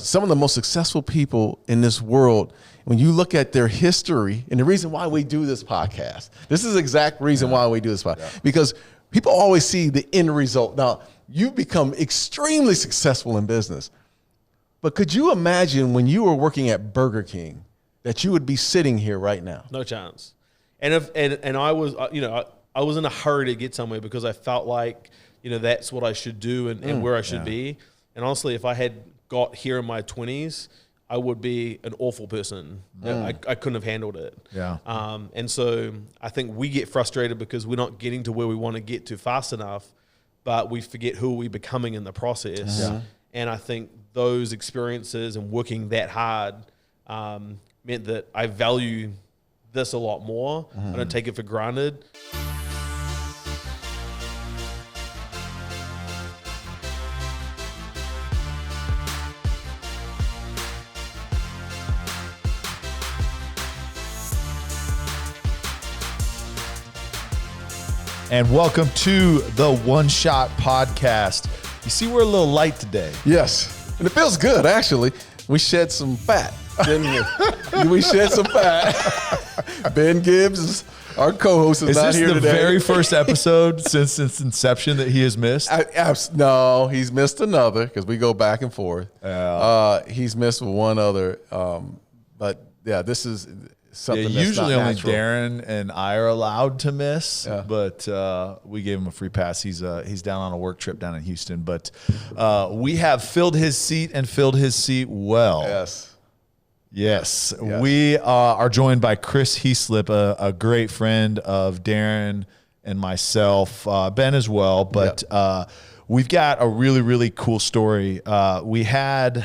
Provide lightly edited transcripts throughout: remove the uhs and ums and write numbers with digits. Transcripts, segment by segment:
some of the most successful people in this world, when you look at their history, and the reason why we do this podcast, this is the exact reason why we do this podcast, because people always see the end result. Now, you've become extremely successful in business, but could you imagine when you were working at Burger King that you would be sitting here right now? No chance. And I was, I was in a hurry to get somewhere because I felt like, that's what I should do and where I should be. And honestly, if I had got here in my 20s, I would be an awful person. I couldn't have handled it. Yeah. And so I think we get frustrated because we're not getting to where we want to get to fast enough, but we forget who we're becoming in the process. Yeah. And I think those experiences and working that hard meant that I value this a lot more. I don't take it for granted. And welcome to the One Shot Podcast. You see, we're a little light today. Yes. And it feels good, actually. We shed some fat, didn't we? We shed some fat. Ben Gibbs, our co-host, is not here today. Is this the very first episode since its inception that he has missed? No, he's missed another because we go back and forth. He's missed one other. But, yeah, this is something that's usually not only natural. Darren and I are allowed to miss, but we gave him a free pass. He's down on a work trip down in Houston, but we have filled his seat and filled his seat well. Yes. We are joined by Chris Heaslip, a great friend of Darren and myself, Ben as well, but we've got a really, really cool story. We had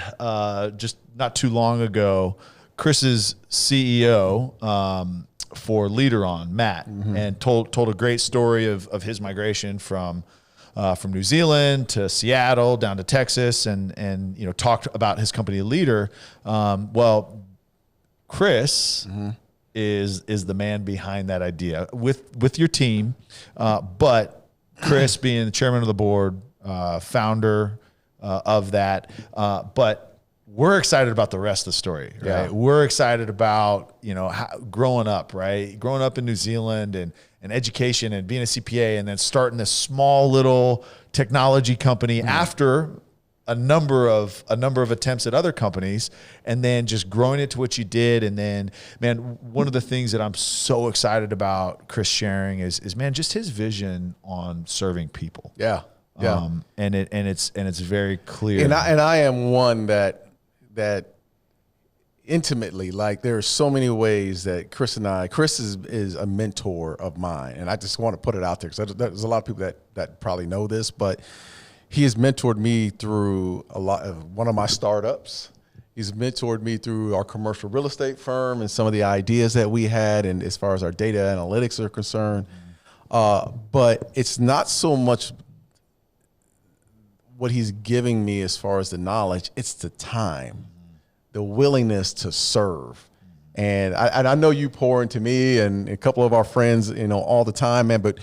just not too long ago Chris's CEO for Leadr on, Matt, and told a great story of his migration from New Zealand to Seattle down to Texas, and talked about his company Leadr. Well, Chris is the man behind that idea with your team, but Chris being the chairman of the board, founder of that, but we're excited about the rest of the story, right? Yeah. We're excited about, growing up, right? Growing up in New Zealand and education and being a CPA and then starting this small little technology company after a number of attempts at other companies, and then just growing it to what you did. And then, man, one of the things that I'm so excited about Chris sharing is man, just his vision on serving people. Yeah. And it's very clear. And I am one that intimately, like, there are so many ways that Chris is a mentor of mine. And I just want to put it out there because there's a lot of people that probably know this, but he has mentored me through a lot of one of my startups. He's mentored me through our commercial real estate firm and some of the ideas that we had, and as far as our data analytics are concerned. But it's not so much what he's giving me as far as the knowledge, it's the time, the willingness to serve. And I know you pour into me and a couple of our friends, all the time, man, but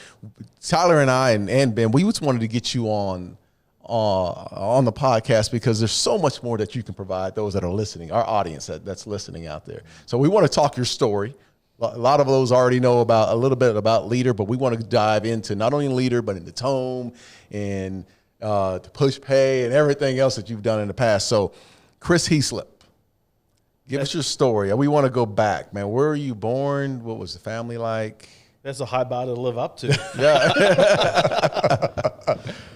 Tyler and I and Ben, we just wanted to get you on the podcast because there's so much more that you can provide those that are listening, our audience that's listening out there. So we want to talk your story. A lot of those already know a little bit about Leadr, but we want to dive into not only Leadr, but into Tome and to Pushpay and everything else that you've done in the past. So, Chris Heaslip, give us your story. We want to go back, man. Where were you born? What was the family like? That's a high bar to live up to.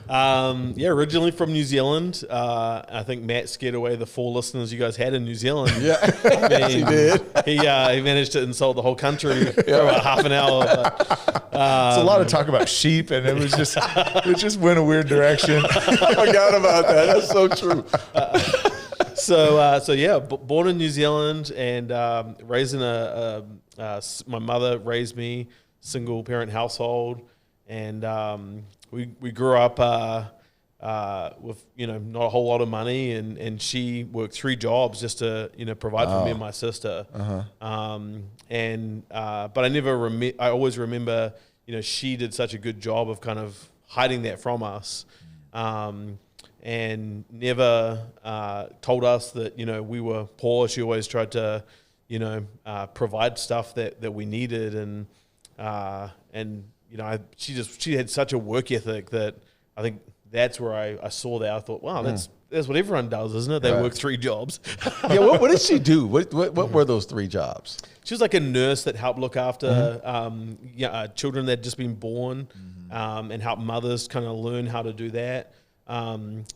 Originally from New Zealand. I think Matt scared away the 4 listeners you guys had in New Zealand. Yeah, he did. He managed to insult the whole country for about half an hour. But, it's a lot of talk about sheep, and it just went a weird direction. I forgot about that. That's so true. Born in New Zealand and raised in my mother raised me single parent household, and we grew up with not a whole lot of money, and she worked 3 jobs just to provide for me and my sister. But I always remember she did such a good job of kind of hiding that from us. and never told us that, you know, we were poor. She always tried to, you know, provide stuff that we needed. And you know, she had such a work ethic that I think that's where I saw that. I thought, wow, that's what everyone does, isn't it? They work 3 jobs. Yeah, what did she do? What were those 3 jobs? She was like a nurse that helped look after children that had just been born, and help mothers kind of learn how to do that.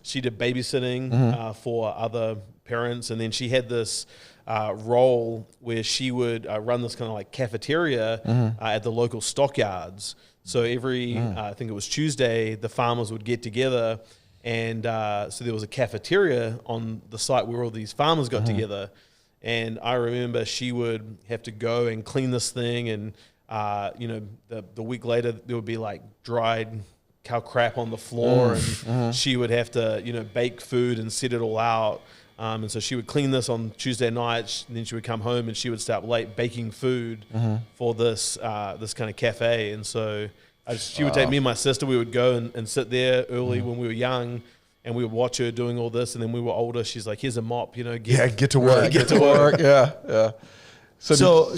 She did babysitting for other parents, and then she had this role where she would run this kind of like cafeteria at the local stockyards. So every, I think it was Tuesday, the farmers would get together, and so there was a cafeteria on the site where all these farmers got together. And I remember she would have to go and clean this thing, and you know, the week later there would be like dried cow crap on the floor, and she would have to, you know, bake food and set it all out. And so she would clean this on Tuesday nights, and then she would come home and she would stay up late baking food for this kind of cafe. And so she would take me and my sister. We would go and sit there early when we were young, and we would watch her doing all this. And then we were older. She's like, "Here's a mop, you know, get to work, get to work." Yeah. So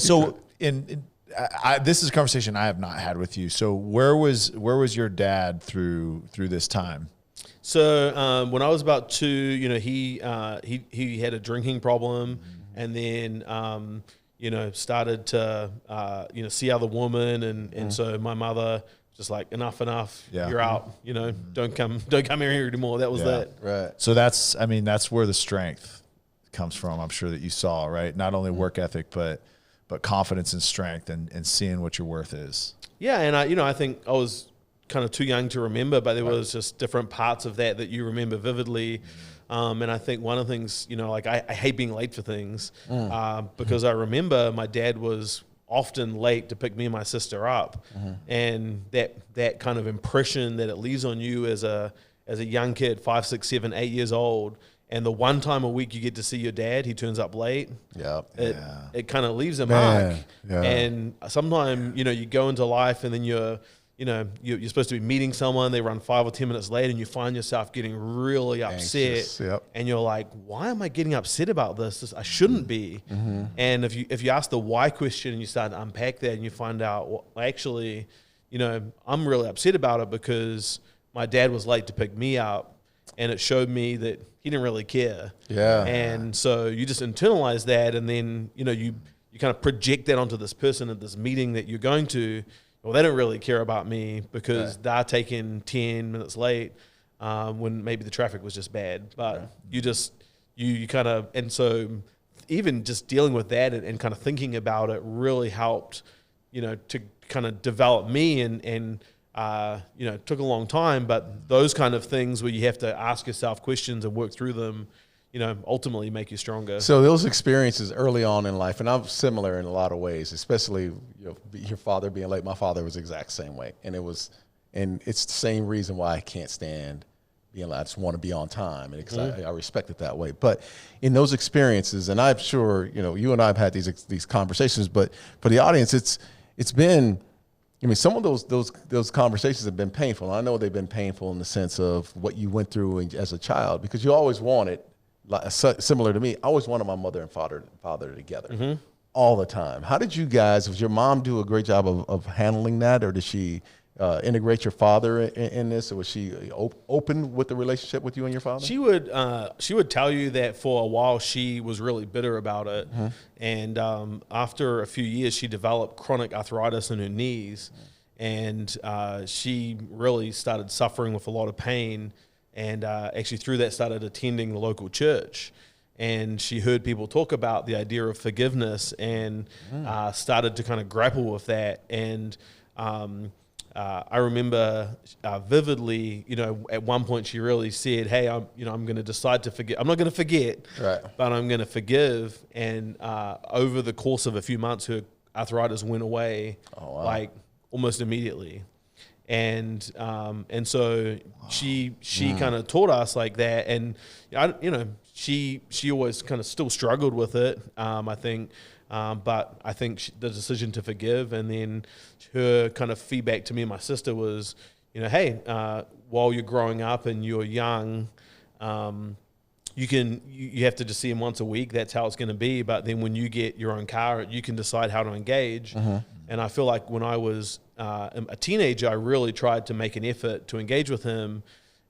this is a conversation I have not had with you. So where was your dad through this time? So when I was about 2, you know, he had a drinking problem, and then you know, started to you know, see other women, and so my mother just like, enough, you're out, you know, don't come here anymore. That was that. Right. So that's where the strength comes from. I'm sure that you saw, right? Not only work ethic, but confidence and strength, and seeing what your worth is. Yeah, and I think I was kind of too young to remember, but there was just different parts of that you remember vividly. And I think one of the things, you know, like I hate being late for things, because I remember my dad was often late to pick me and my sister up, and that kind of impression that it leaves on you as a young kid, 5, 6, 7, 8 years old. And the one time a week you get to see your dad, he turns up late. It kind of leaves a mark. Yeah. And sometimes, you know, you go into life, and then you're supposed to be meeting someone, they run 5 or 10 minutes late, and you find yourself getting really upset. And you're like, why am I getting upset about this? I shouldn't be. And if you ask the why question and you start to unpack that, and you find out, well, actually, you know, I'm really upset about it because my dad was late to pick me up, and it showed me that he didn't really care. Yeah. And so you just internalize that, and then, you know, you kind of project that onto this person at this meeting that you're going to. Well, they don't really care about me because they're taking 10 minutes late when maybe the traffic was just bad. But you kind of, and so even just dealing with that and kind of thinking about it really helped, you know, to kind of develop me, and you know, it took a long time, but those kind of things where you have to ask yourself questions and work through them, you know, ultimately make you stronger. So those experiences early on in life, and I'm similar in a lot of ways, especially, you know, your father being late. My father was the exact same way, and it's the same reason why I can't stand being late. I just want to be on time, and because I respect it that way. But in those experiences, and I'm sure, you know, you and I have had these conversations, but for the audience, it's been, I mean, some of those conversations have been painful. I know they've been painful in the sense of what you went through as a child, because you always wanted, similar to me, I always wanted my mother and father together all the time. How did you guys, did your mom do a great job of handling that, or did she integrate your father in this, or was she open with the relationship with you and your father? She would tell you that for a while she was really bitter about it, and after a few years she developed chronic arthritis in her knees, and she really started suffering with a lot of pain. And actually through that started attending the local church, and she heard people talk about the idea of forgiveness, and started to kind of grapple with that. And I remember vividly, you know, at one point she really said, "Hey, I'm going to decide to forget. I'm not going to forget, but I'm going to forgive." And over the course of a few months, her arthritis went away, like almost immediately. And so she kind of taught us like that, and she always kind of still struggled with it, I think, but I think the decision to forgive, and then her kind of feedback to me and my sister was, you know, hey, while you're growing up and you're young, you have to just see him once a week. That's how it's going to be. But then when you get your own car, you can decide how to engage. And I feel like when I was a teenager, I really tried to make an effort to engage with him.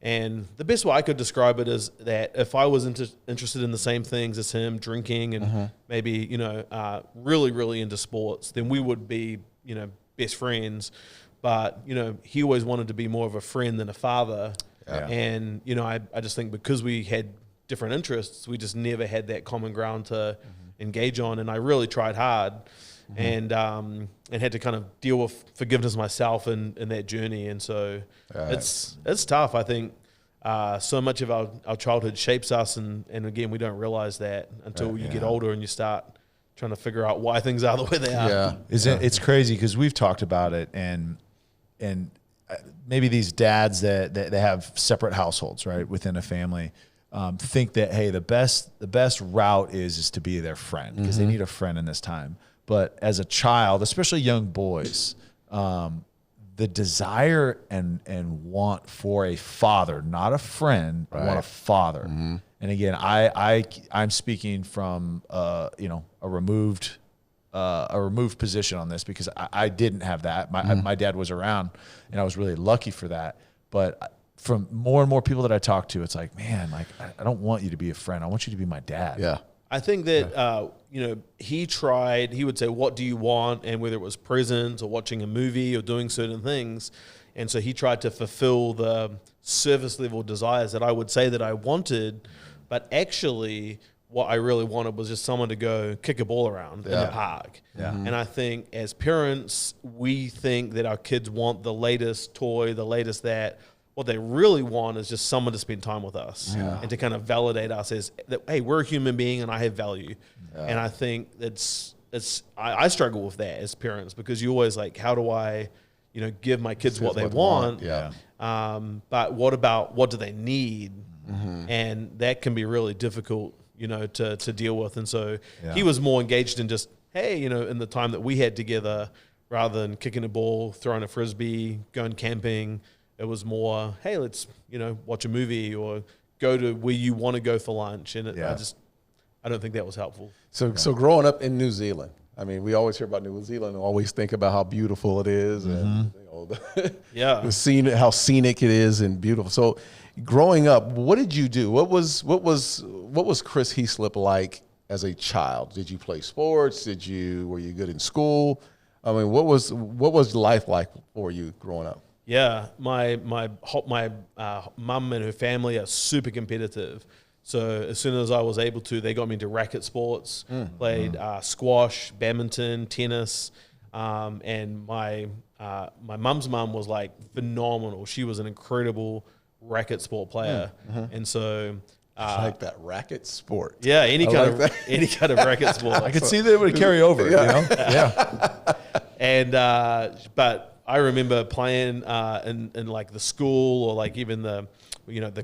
And the best way I could describe it is that if I was interested in the same things as him, drinking and maybe, really, really into sports, then we would be, best friends. But, he always wanted to be more of a friend than a father. Yeah. And, I just think because we had different interests, we just never had that common ground to engage on. And I really tried hard and had to kind of deal with forgiveness myself in that journey. And so it's tough. I think so much of our childhood shapes us. And again, we don't realize that until you get older and you start trying to figure out why things are the way they are. Yeah. It's crazy because we've talked about it and maybe these dads that have separate households, right, within a family, think that, hey, the best route is to be their friend because they need a friend in this time. But as a child, especially young boys, the desire and want for a father, not a friend, I want a father. And again, I'm speaking from a removed position on this because I didn't have that. My dad was around, and I was really lucky for that. But from more and more people that I talk to, it's like, man, like I don't want you to be a friend. I want you to be my dad. Yeah. I think that, he would say, what do you want? And whether it was presents or watching a movie or doing certain things. And so he tried to fulfill the surface level desires that I would say that I wanted. But actually what I really wanted was just someone to go kick a ball around in the park. Yeah. And I think as parents, we think that our kids want the latest toy, the latest that. What they really want is just someone to spend time with us and to kind of validate us as that, hey, we're a human being and I have value. Yeah. And I think I struggle with that as parents because you always like, how do I, give my kids what they want? Yeah. But what do they need? And that can be really difficult, to deal with. And so he was more engaged in just, hey, in the time that we had together rather than kicking a ball, throwing a Frisbee, going camping. It was more, hey, let's, watch a movie or go to where you want to go for lunch. And I don't think that was helpful. So growing up in New Zealand, I mean, we always hear about New Zealand and always think about how beautiful it is and the scene, how scenic it is and beautiful. So growing up, what did you do? What was Chris Heaslip like as a child? Did you play sports? Were you good in school? I mean, what was life like for you growing up? Yeah, my mum and her family are super competitive. So as soon as I was able to, they got me into racket sports, played squash, badminton, tennis, and my mum's mum was like phenomenal. She was an incredible racket sport player, and so. I like that racket sport. Yeah, any kind of racket sport. I could see that it would carry over. And but. I remember playing in like the school or like even the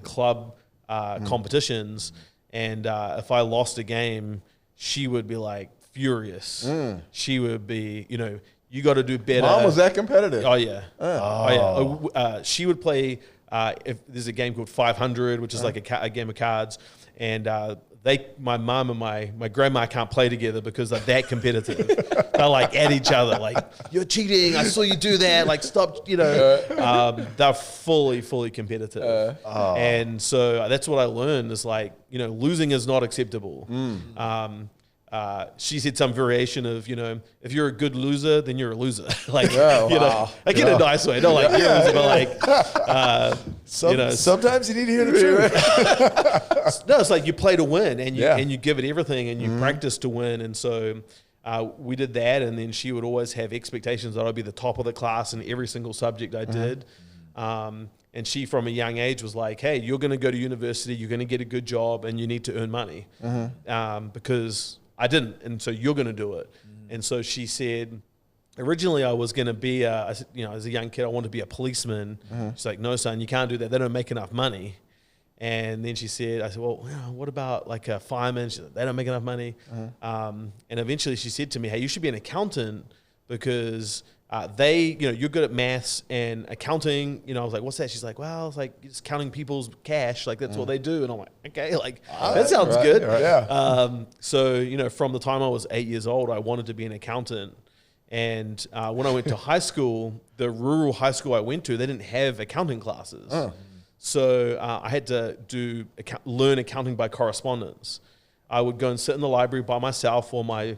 club competitions, and if I lost a game, she would be like furious. She would be, you got to do better. Mom was that competitive? Oh yeah, she would play. If there's a game called 500, which is like a game of cards, and my mom and my grandma can't play together because they're that competitive. They're like at each other, like, you're cheating. I saw you do that. Like, stop, they're fully competitive. And so that's what I learned is like, losing is not acceptable. She said some variation of, if you're a good loser, then you're a loser. Like, like in a nice way. Not like you're a loser, but like, sometimes you need to hear the truth. No, it's like you play to win and you give it everything and you practice to win. And so we did that. And then she would always have expectations that I'd be the top of the class in every single subject I did. And she, from a young age, was like, hey, you're going to go to university, you're going to get a good job, and you need to earn money. Because I didn't, and so you're going to do it. And so she said, originally I was going to be, as a young kid, I wanted to be a policeman. She's like, no, son, you can't do that. They don't make enough money. And then she said, I said, well, what about like a fireman? She said, they don't make enough money. And eventually she said to me, hey, you should be an accountant because you're good at maths and accounting. I was like, what's that? She's like, well, it's like just counting people's cash. Like that's what they do. And I'm like, okay, like that sounds good. Right. Yeah. So, from the time I was 8 years old, I wanted to be an accountant. And when I went to high school, the rural high school I went to, they didn't have accounting classes. So I had to learn accounting by correspondence. I would go and sit in the library by myself, or my,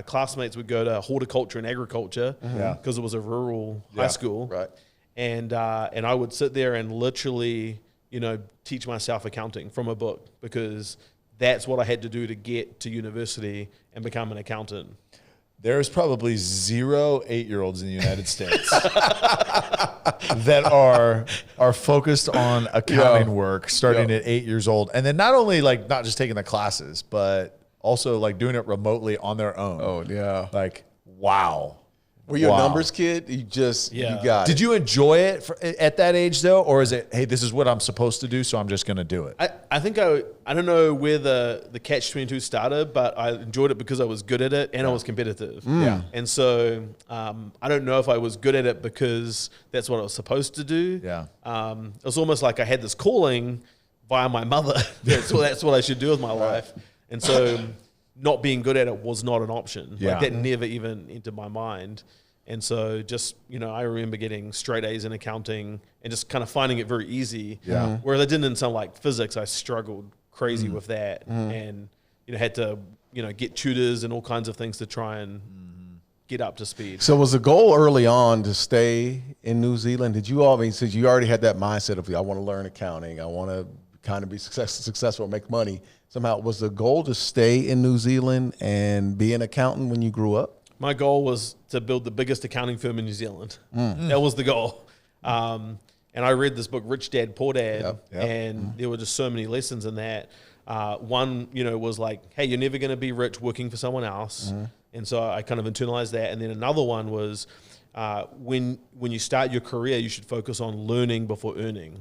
classmates would go to horticulture and agriculture because it was a rural high school. Right. And I would sit there and literally, teach myself accounting from a book, because that's what I had to do to get to university and become an accountant. There's probably 0 8-year-olds in the United States that are focused on accounting work starting at 8 years old. And then not only like not just taking the classes, but also like doing it remotely on their own. Oh, yeah. Like, wow. Were you a numbers kid? You got it. Did you enjoy it at that age though? Or is it, hey, this is what I'm supposed to do, so I'm just going to do it? I think I don't know where the catch-22 started, but I enjoyed it because I was good at it and I was competitive. Yeah. And so I don't know if I was good at it because that's what I was supposed to do. Yeah. It was almost like I had this calling via my mother. that's what I should do with my life. And so not being good at it was not an option. Yeah. Like that never even entered my mind. And so just, I remember getting straight A's in accounting and just kind of finding it very easy. Yeah. Whereas it didn't sound like physics. I struggled crazy with that and, had to, get tutors and all kinds of things to try and get up to speed. So was the goal early on to stay in New Zealand? Did you since you already had that mindset of, I want to learn accounting, I want to kind of be successful, make money, somehow was the goal to stay in New Zealand and be an accountant when you grew up? My goal was to build the biggest accounting firm in New Zealand. That was the goal. And I read this book, Rich Dad, Poor Dad, and there were just so many lessons in that. One, was like, hey, you're never going to be rich working for someone else. And so I kind of internalized that. And then another one was when you start your career, you should focus on learning before earning.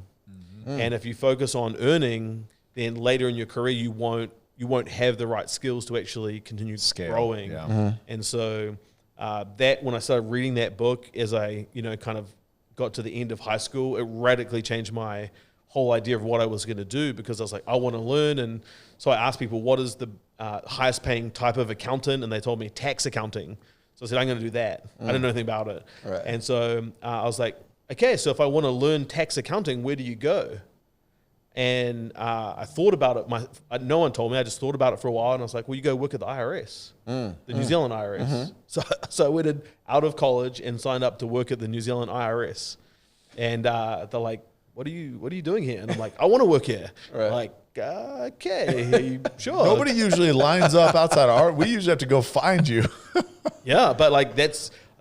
And if you focus on earning, then later in your career, you won't have the right skills to actually continue growing. Yeah. And so that when I started reading that book, as I kind of got to the end of high school, it radically changed my whole idea of what I was going to do, because I was like, I want to learn. And so I asked people, what is the highest paying type of accountant? And they told me tax accounting. So I said, I'm going to do that. I didn't know anything about it. Right. And so I was like, okay, so if I want to learn tax accounting, where do you go? And I thought about it. No one told me. I just thought about it for a while, and I was like, "Well, you go work at the IRS, the New Zealand IRS." So I went out of college and signed up to work at the New Zealand IRS. And they're like, "What are you doing here?" And I'm like, "I want to work here." Right. Like, okay, sure. Nobody usually lines up outside of we usually have to go find you. Yeah, but like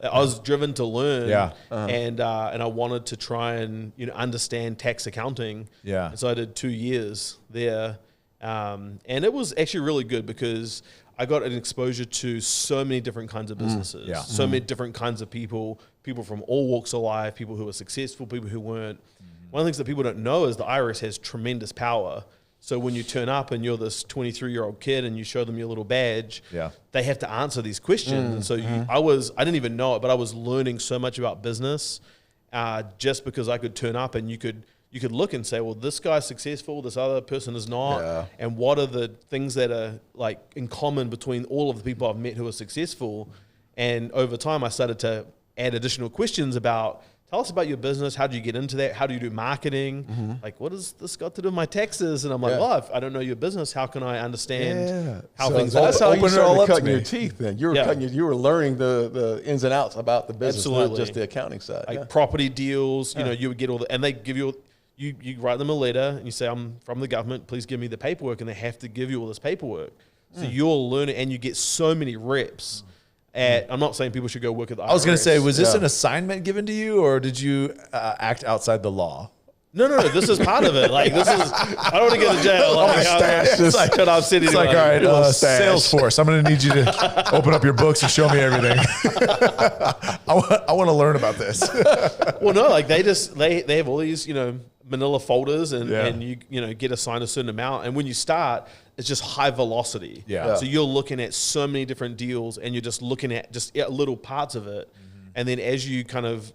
I was driven to learn, and I wanted to try and understand tax accounting. Yeah. And so I did 2 years there, and it was actually really good because I got an exposure to so many different kinds of businesses, so many different kinds of people from all walks of life, people who were successful, people who weren't. One of the things that people don't know is the IRS has tremendous power. So when you turn up and you're this 23-year-old kid and you show them your little badge, they have to answer these questions. And so I didn't even know it, but I was learning so much about business just because I could turn up and you could look and say, well, this guy's successful, this other person is not. Yeah. And what are the things that are like in common between all of the people I've met who are successful? And over time, I started to add additional questions about, tell us about your business. How do you get into that? How do you do marketing? Like, what has this got to do with my taxes? And I'm like, well, if I don't know your business, how can I understand how things so that's how you started cutting to your teeth then. You were you were learning the ins and outs about the business, not just the accounting side. Like property deals, you would get all the, and they give you write them a letter and you say, I'm from the government, please give me the paperwork. And they have to give you all this paperwork. So you're learning and you get so many reps. I'm not saying people should go work at the IRS. I was going to say, was this an assignment given to you, or did you act outside the law? No. This is part of it. Like, this is, I don't want to go to jail. Like, it's like, all right, Salesforce, I'm going to need you to open up your books and show me everything. I want to learn about this. Well, no, like they have all these, manila folders and you get assigned a certain amount. And when you start, it's just high velocity. Yeah. So you're looking at so many different deals and you're just looking at just little parts of it. And then as you kind of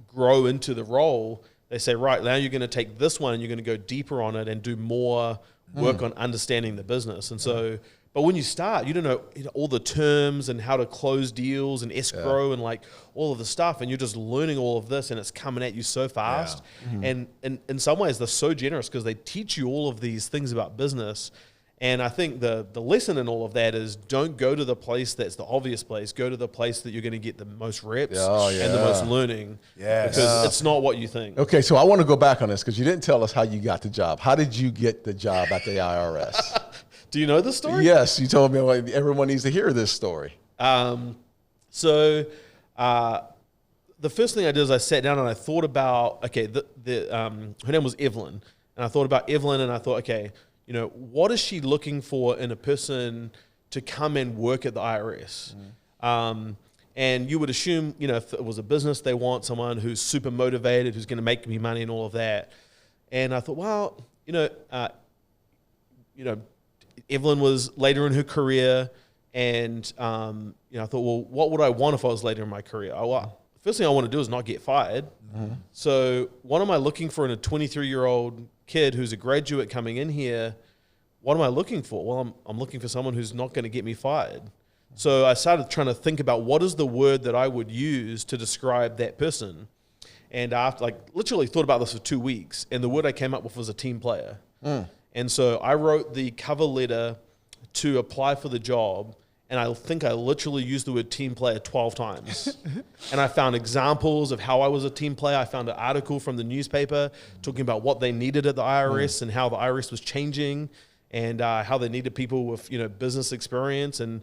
grow into the role, they say, right, now you're going to take this one and you're going to go deeper on it and do more work on understanding the business. And so, but when you start, you don't know, all the terms and how to close deals and escrow and like all of the stuff. And you're just learning all of this and it's coming at you so fast. And in some ways, they're so generous because they teach you all of these things about business. And I think the lesson in all of that is don't go to the place that's the obvious place. Go to the place that you're going to get the most reps and the most learning. Because it's not what you think. Okay, so I want to go back on this because you didn't tell us how you got the job. How did you get the job at the IRS? Do you know the story? Yes, you told me. Everyone needs to hear this story. So the first thing I did is I sat down and I thought about, okay, her name was Evelyn. And I thought about Evelyn and I thought, okay, what is she looking for in a person to come and work at the IRS? And you would assume, if it was a business, they want someone who's super motivated, who's going to make me money and all of that. And I thought, well, Evelyn was later in her career, and I thought, well, what would I want if I was later in my career? First thing I want to do is not get fired. So what am I looking for in a 23-year-old kid who's a graduate coming in here? What am I looking for? Well, I'm looking for someone who's not going to get me fired. So I started trying to think about what is the word that I would use to describe that person. And after, literally thought about this for 2 weeks, and the word I came up with was a team player. And so I wrote the cover letter to apply for the job, and I think I literally used the word team player 12 times. And I found examples of how I was a team player. I found an article from the newspaper talking about what they needed at the IRS and how the IRS was changing and how they needed people with business experience. And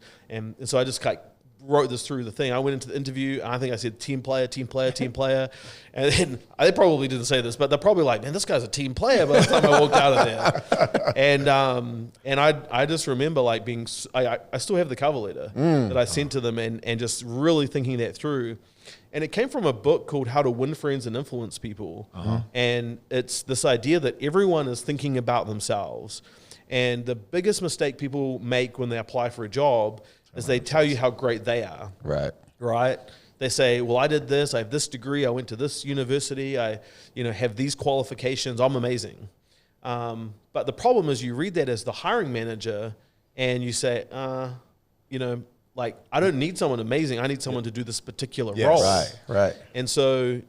so I just wrote this through the thing. I went into the interview, and I think I said team player, team player, team player. And then they probably didn't say this, but they're probably like, man, this guy's a team player by the time I walked out of there. And I just remember being, I still have the cover letter that I sent to them and just really thinking that through. And it came from a book called How to Win Friends and Influence People. And it's this idea that everyone is thinking about themselves. And the biggest mistake people make when they apply for a job is they tell you how great they are. Right? They say, well, I did this, I have this degree, I went to this university, I have these qualifications, I'm amazing. But the problem is you read that as the hiring manager and you say, I don't need someone amazing, I need someone to do this particular role. Right. And so,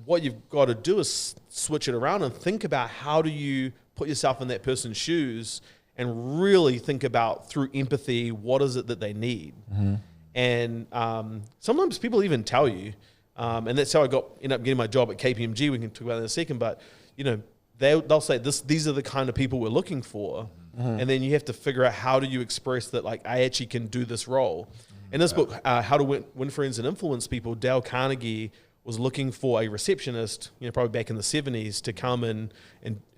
what you've got to do is switch it around and think about how do you put yourself in that person's shoes and really think about, through empathy, what is it that they need. And sometimes people even tell you, and that's how I ended up getting my job at KPMG. We can talk about that in a second, but they'll say these are the kind of people we're looking for, and then you have to figure out how do you express that, I actually can do this role. In this book, How to Win Friends and Influence People, Dale Carnegie was looking for a receptionist, probably back in the 70s, to come and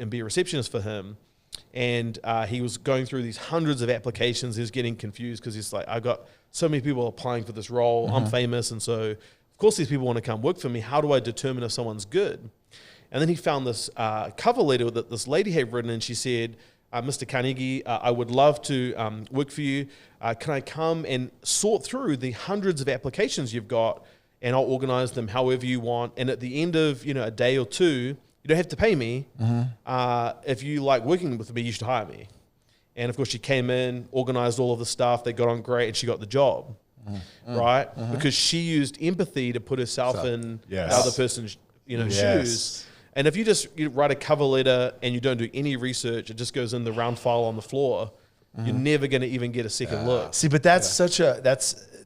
be a receptionist for him. And he was going through these hundreds of applications. He was getting confused because he's like, I got so many people applying for this role. I'm famous. And so, of course, these people want to come work for me. How do I determine if someone's good? And then he found this cover letter that this lady had written, and she said, Mr. Carnegie, I would love to work for you. Can I come and sort through the hundreds of applications you've got, and I'll organize them however you want. And at the end of a day or two, you don't have to pay me. If you like working with me, you should hire me. And of course, she came in, organized all of the stuff. They got on great, and she got the job, right? Because she used empathy to put herself in the other person's shoes. And if you write a cover letter and you don't do any research, it just goes in the round file on the floor. You're never going to even get a second look. See, but that's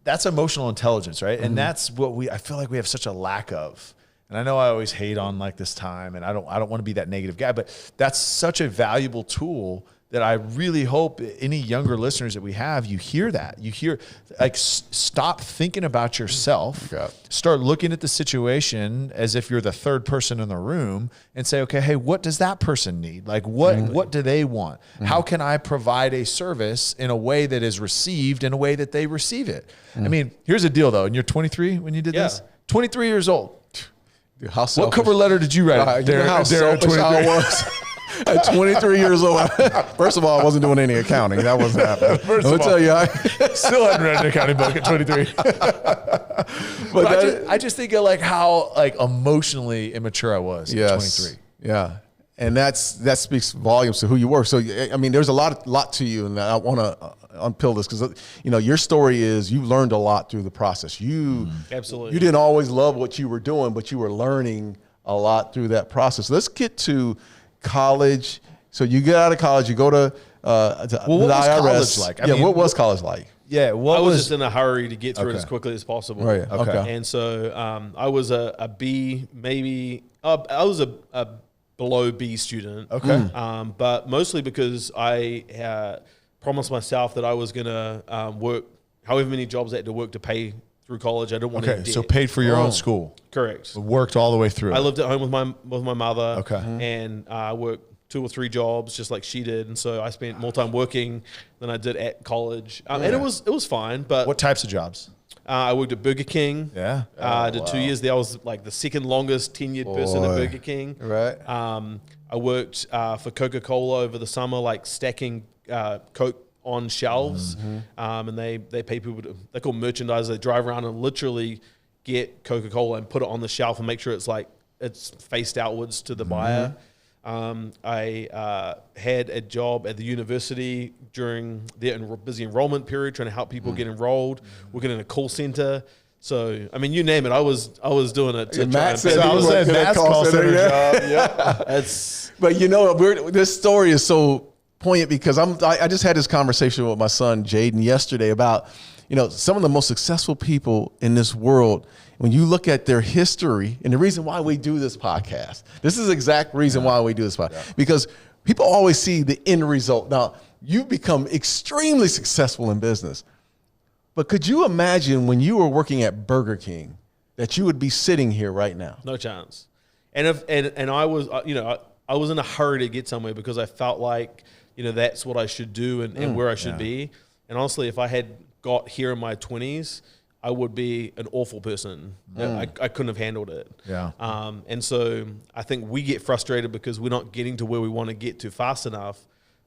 that's emotional intelligence, right? And that's what I feel like we have such a lack of. And I know I always hate on this time, and I don't want to be that negative guy, but that's such a valuable tool that I really hope any younger listeners that we have, you hear that. You hear, stop thinking about yourself. Start looking at the situation as if you're the third person in the room and say, okay, hey, what does that person need? What do they want? How can I provide a service in a way that is received in a way that they receive it? I mean, here's the deal though. And you're 23 when you did this? 23 years old. Dude, how what cover letter did you write? You know how selfish I was? At 23 years old, first of all, I wasn't doing any accounting. That wasn't happening. First of all, tell you, still hadn't read an accounting book at 23. But I just think of like how like emotionally immature I was at 23. Yeah. And that speaks volumes to who you were. So, I mean, there's a lot to you, and I want to unpill this because, you know, your story is you learned a lot through the process. Absolutely. You didn't always love what you were doing, but you were learning a lot through that process. Let's get to college. So you get out of college, you go to what the was IRS. college like? I mean, what was college like? Yeah, I was just in a hurry to get through it as quickly as possible. Right. Okay. And so I was a B, maybe. I was a below B student. Okay. But mostly because I promised myself that I was going to work however many jobs I had to work to pay through college. I didn't want to get debt. So paid for your own school. Correct. Worked all the way through. I lived at home with my mother. Okay. And I worked 2 or 3 jobs just like she did, and so I spent more time working than I did at college. And it was fine. But what types of jobs? I worked at Burger King. Yeah. I did 2 years there. I was like the second longest tenured person at Burger King. Right. I worked for Coca-Cola over the summer, like stacking Coke on shelves. And they pay people they call merchandisers. They drive around and literally get Coca-Cola and put it on the shelf and make sure it's faced outwards to the buyer. I had a job at the university during the busy enrollment period, trying to help people get enrolled, working in a call center. So, I mean, you name it, I was doing it. To Matt said he was at Matt's call center job. Yeah. But you know, this story is so poignant because I just had this conversation with my son Jaden yesterday about, you know, some of the most successful people in this world. When you look at their history, and the reason why we do this podcast, this is the exact reason why we do this podcast, because people always see the end result. Now, you've become extremely successful in business, but could you imagine when you were working at Burger King that you would be sitting here right now? No chance. And I was, I was in a hurry to get somewhere because I felt like, that's what I should do and where I should be. And honestly, if I had got here in my 20s, I would be an awful person. I couldn't have handled it. Yeah. And so I think we get frustrated because we're not getting to where we want to get to fast enough,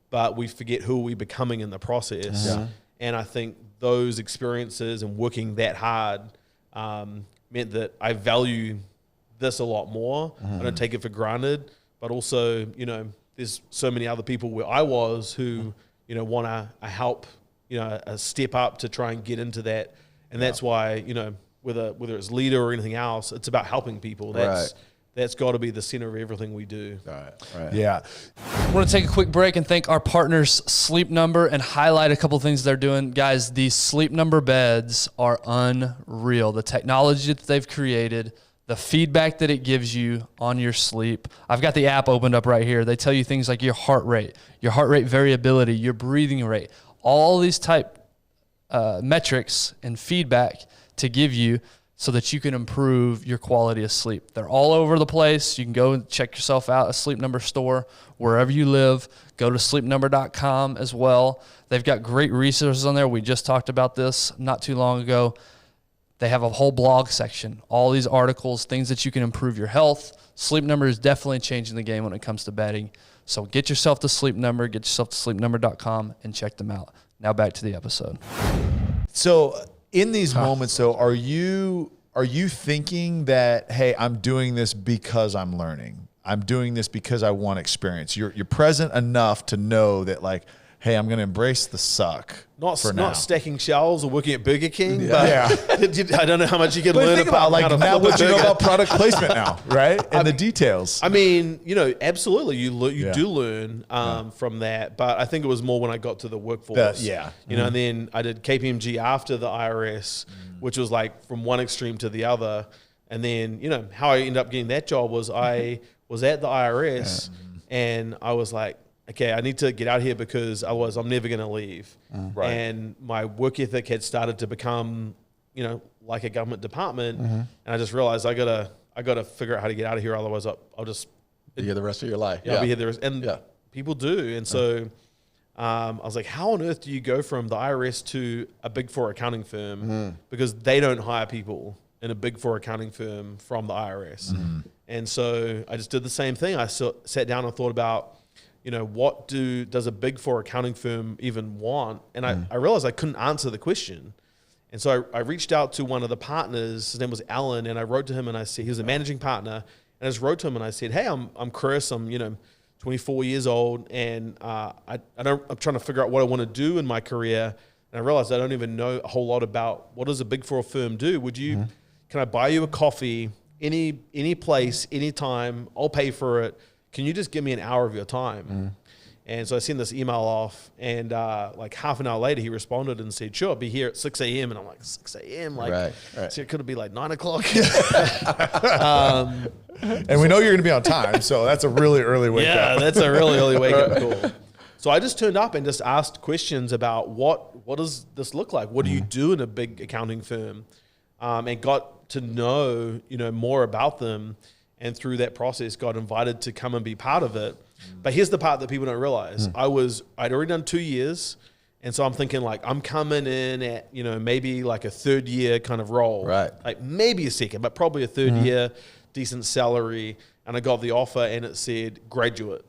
but we forget who we're becoming in the process. Yeah. And I think those experiences and working that hard meant that I value this a lot more. I don't take it for granted, but also, there's so many other people where I was who, want to help, a step up to try and get into that. And that's why, whether it's Leadr or anything else, it's about helping people. That's got to be the center of everything we do. Right. Yeah. I want to take a quick break and thank our partners, Sleep Number, and highlight a couple of things they're doing. Guys, these Sleep Number beds are unreal. The technology that they've created, the feedback that it gives you on your sleep. I've got the app opened up right here. They tell you things like your heart rate variability, your breathing rate, all these type metrics and feedback to give you so that you can improve your quality of sleep. They're all over the place. You can go and check yourself out, a Sleep Number store, wherever you live. Go to sleepnumber.com as well. They've got great resources on there. We just talked about this not too long ago. They have a whole blog section, all these articles, things that you can improve your health. Sleep Number is definitely changing the game when it comes to bedding. So get yourself to Sleep Number, get yourself to sleepnumber.com and check them out. Now back to the episode. So in these moments, though, are you thinking that, hey, I'm doing this because I'm learning? I'm doing this because I want experience. You're present enough to know that, like, hey, I'm going to embrace the suck. Not stacking shelves or working at Burger King. But I don't know how much you can learn about now what you know about product placement now, right? And the details. I mean, absolutely, you do learn from that. But I think it was more when I got to the workforce. And then I did KPMG after the IRS, which was like from one extreme to the other. And then, how I ended up getting that job was I was at the IRS and I was like, okay, I need to get out here because otherwise I'm never going to leave. And my work ethic had started to become, like a government department. And I just realized I gotta figure out how to get out of here. Otherwise I'll just be here the rest of your life. I'll be here the rest. And people do. And so I was like, how on earth do you go from the IRS to a Big Four accounting firm? Because they don't hire people in a Big Four accounting firm from the IRS. And so I just did the same thing. I sat down and thought about, what does a Big Four accounting firm even want? And I realized I couldn't answer the question. And so I reached out to one of the partners. His name was Alan, and I wrote to him and I said, he was a managing partner. And I just wrote to him and I said, hey, I'm Chris. I'm, 24 years old, and I'm trying to figure out what I want to do in my career. And I realized I don't even know a whole lot about what does a Big Four firm do. Can I buy you a coffee any place, anytime? I'll pay for it. Can you just give me an hour of your time? And so I sent this email off, and like half an hour later, he responded and said, sure, I'll be here at 6 a.m. And I'm like, 6 a.m.? Like, so it could be like 9 o'clock. And we know you're going to be on time, so that's a really early wake up. Yeah, that's a really early wake up call. So I just turned up and just asked questions about what does this look like? What do you do in a big accounting firm? And got to know, more about them. And through that process, got invited to come and be part of it. But here's the part that people don't realize. I'd already done 2 years. And so I'm thinking like, I'm coming in at, maybe like a third year kind of role. Right. Like maybe a second, but probably a third year, decent salary. And I got the offer and it said graduate.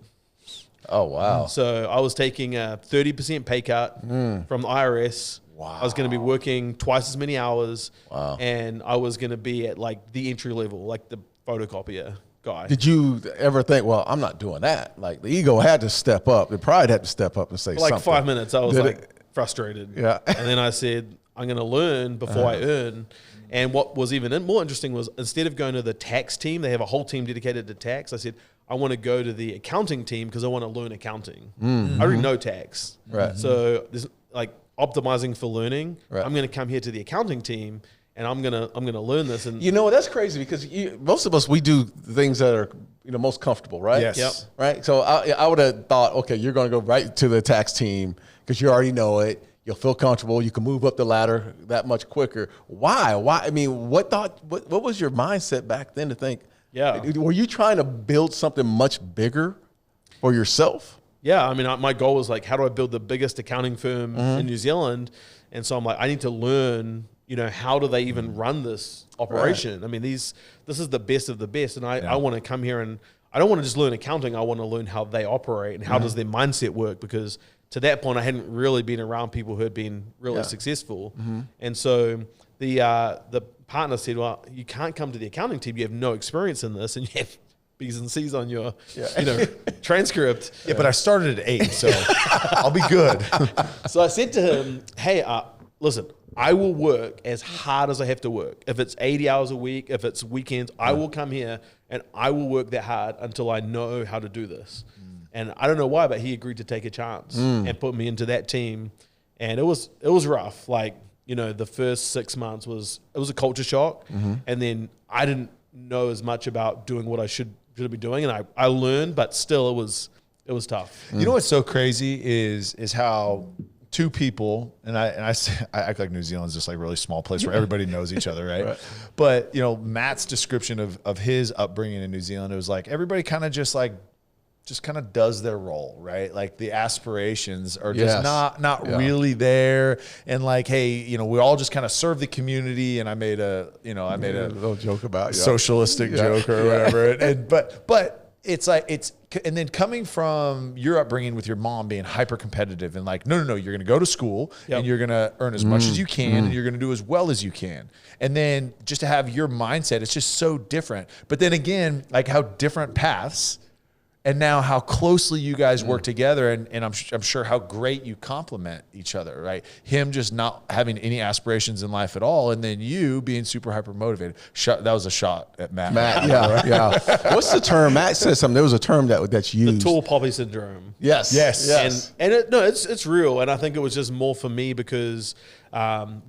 Oh, wow. So I was taking a 30% pay cut from the IRS. Wow. I was going to be working twice as many hours. Wow. And I was going to be at like the entry level, like the photocopier guy. Did you ever think, well, I'm not doing that? Like the ego had to step up. The pride had to step up and say For like something. 5 minutes, I was frustrated. Yeah. And then I said, I'm going to learn before I earn. And what was even more interesting was instead of going to the tax team, they have a whole team dedicated to tax. I said, I want to go to the accounting team because I want to learn accounting. I already know tax. Right. So there's like optimizing for learning. Right. I'm going to come here to the accounting team and I'm gonna learn this. And that's crazy because most of us, we do things that are most comfortable, right? Yes. Yep. Right. So I would have thought, okay, you're going to go right to the tax team because you already know it. You'll feel comfortable. You can move up the ladder that much quicker. Why? I mean, what was your mindset back then to think? Yeah. Were you trying to build something much bigger for yourself? Yeah. I mean, my goal was like, how do I build the biggest accounting firm in New Zealand? And so I'm like, I need to learn, how do they even run this operation? Right. I mean, this is the best of the best. And I want to come here and I don't want to just learn accounting. I want to learn how they operate and how does their mindset work, because to that point, I hadn't really been around people who had been really successful. And so the partner said, well, you can't come to the accounting team. You have no experience in this and you have B's and C's on your transcript. Yeah, but I started at 8, so I'll be good. So I said to him, hey, listen, I will work as hard as I have to work. If it's 80 hours a week, if it's weekends, I will come here and I will work that hard until I know how to do this. And I don't know why, but he agreed to take a chance and put me into that team. And it was rough. Like, the first 6 months was a culture shock. And then I didn't know as much about doing what I should be doing. And I learned, but still it was tough. You know what's so crazy is how two people, and I act like New Zealand's just like a really small place where everybody knows each other, right? But, Matt's description of his upbringing in New Zealand, it was like everybody kind of just kind of does their role, right? Like the aspirations are just not really there. And like, hey, we all just kind of serve the community. And I made a little joke about socialistic joke or whatever. But it's like, and then coming from your upbringing with your mom being hyper competitive and like, no, you're going to go to school and you're going to earn as much as you can and you're going to do as well as you can. And then just to have your mindset, it's just so different. But then again, like how different paths. And now how closely you guys work together, and I'm sure how great you complement each other, right? Him just not having any aspirations in life at all, and then you being super hyper motivated. That was a shot at Matt. Yeah. What's the term? Matt said something. There was a term that's used. The tall poppy syndrome. Yes. And it's real, and I think it was just more for me because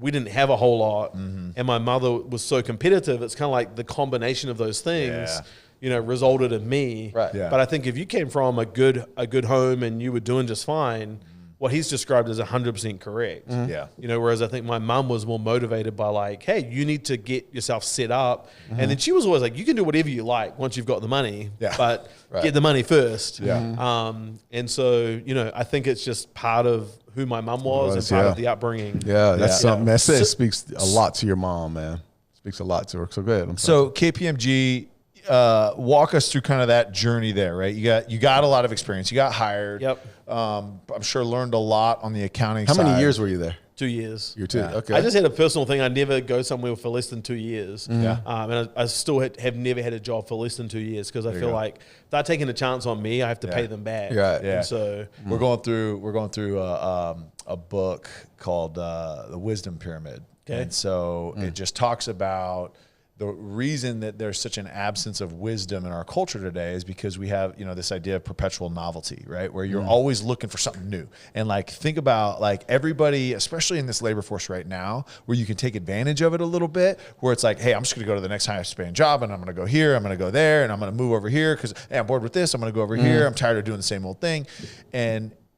we didn't have a whole lot, and my mother was so competitive. It's kind of like the combination of those things. Yeah. Resulted in me. Right. Yeah. But I think if you came from a good home and you were doing just fine, what he's described is 100% correct. Yeah. Whereas I think my mum was more motivated by like, hey, you need to get yourself set up. And then she was always like, you can do whatever you like once you've got the money, but get the money first. Yeah. And so, I think it's just part of who my mum was and part of the upbringing. Yeah, that's something that speaks a lot to your mom, man. Speaks a lot to her. So go ahead. So KPMG, walk us through kind of that journey there, right? You got a lot of experience. You got hired. Yep. I'm sure learned a lot on the accounting side. How many years were you there? 2 years. You're 2. Yeah. Okay. I just had a personal thing. I never go somewhere for less than 2 years. Yeah. And I still have never had a job for less than 2 years because I feel go. like if they're taking a chance on me, I have to pay them back. Right. Yeah. And so we're going through a book called The Wisdom Pyramid. Okay. And so it just talks about the reason that there's such an absence of wisdom in our culture today is because we have, this idea of perpetual novelty, right? Where you're always looking for something new. And like, think about like everybody, especially in this labor force right now, where you can take advantage of it a little bit, where it's like, hey, I'm just going to go to the next highest paying job and I'm going to go here, I'm going to go there, and I'm going to move over here because hey, I'm bored with this. I'm going to go over here. I'm tired of doing the same old thing.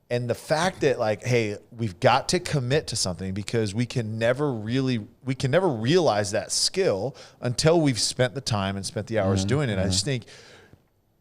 And the fact that like, hey, we've got to commit to something because we can never realize that skill until we've spent the time and spent the hours doing it. I just think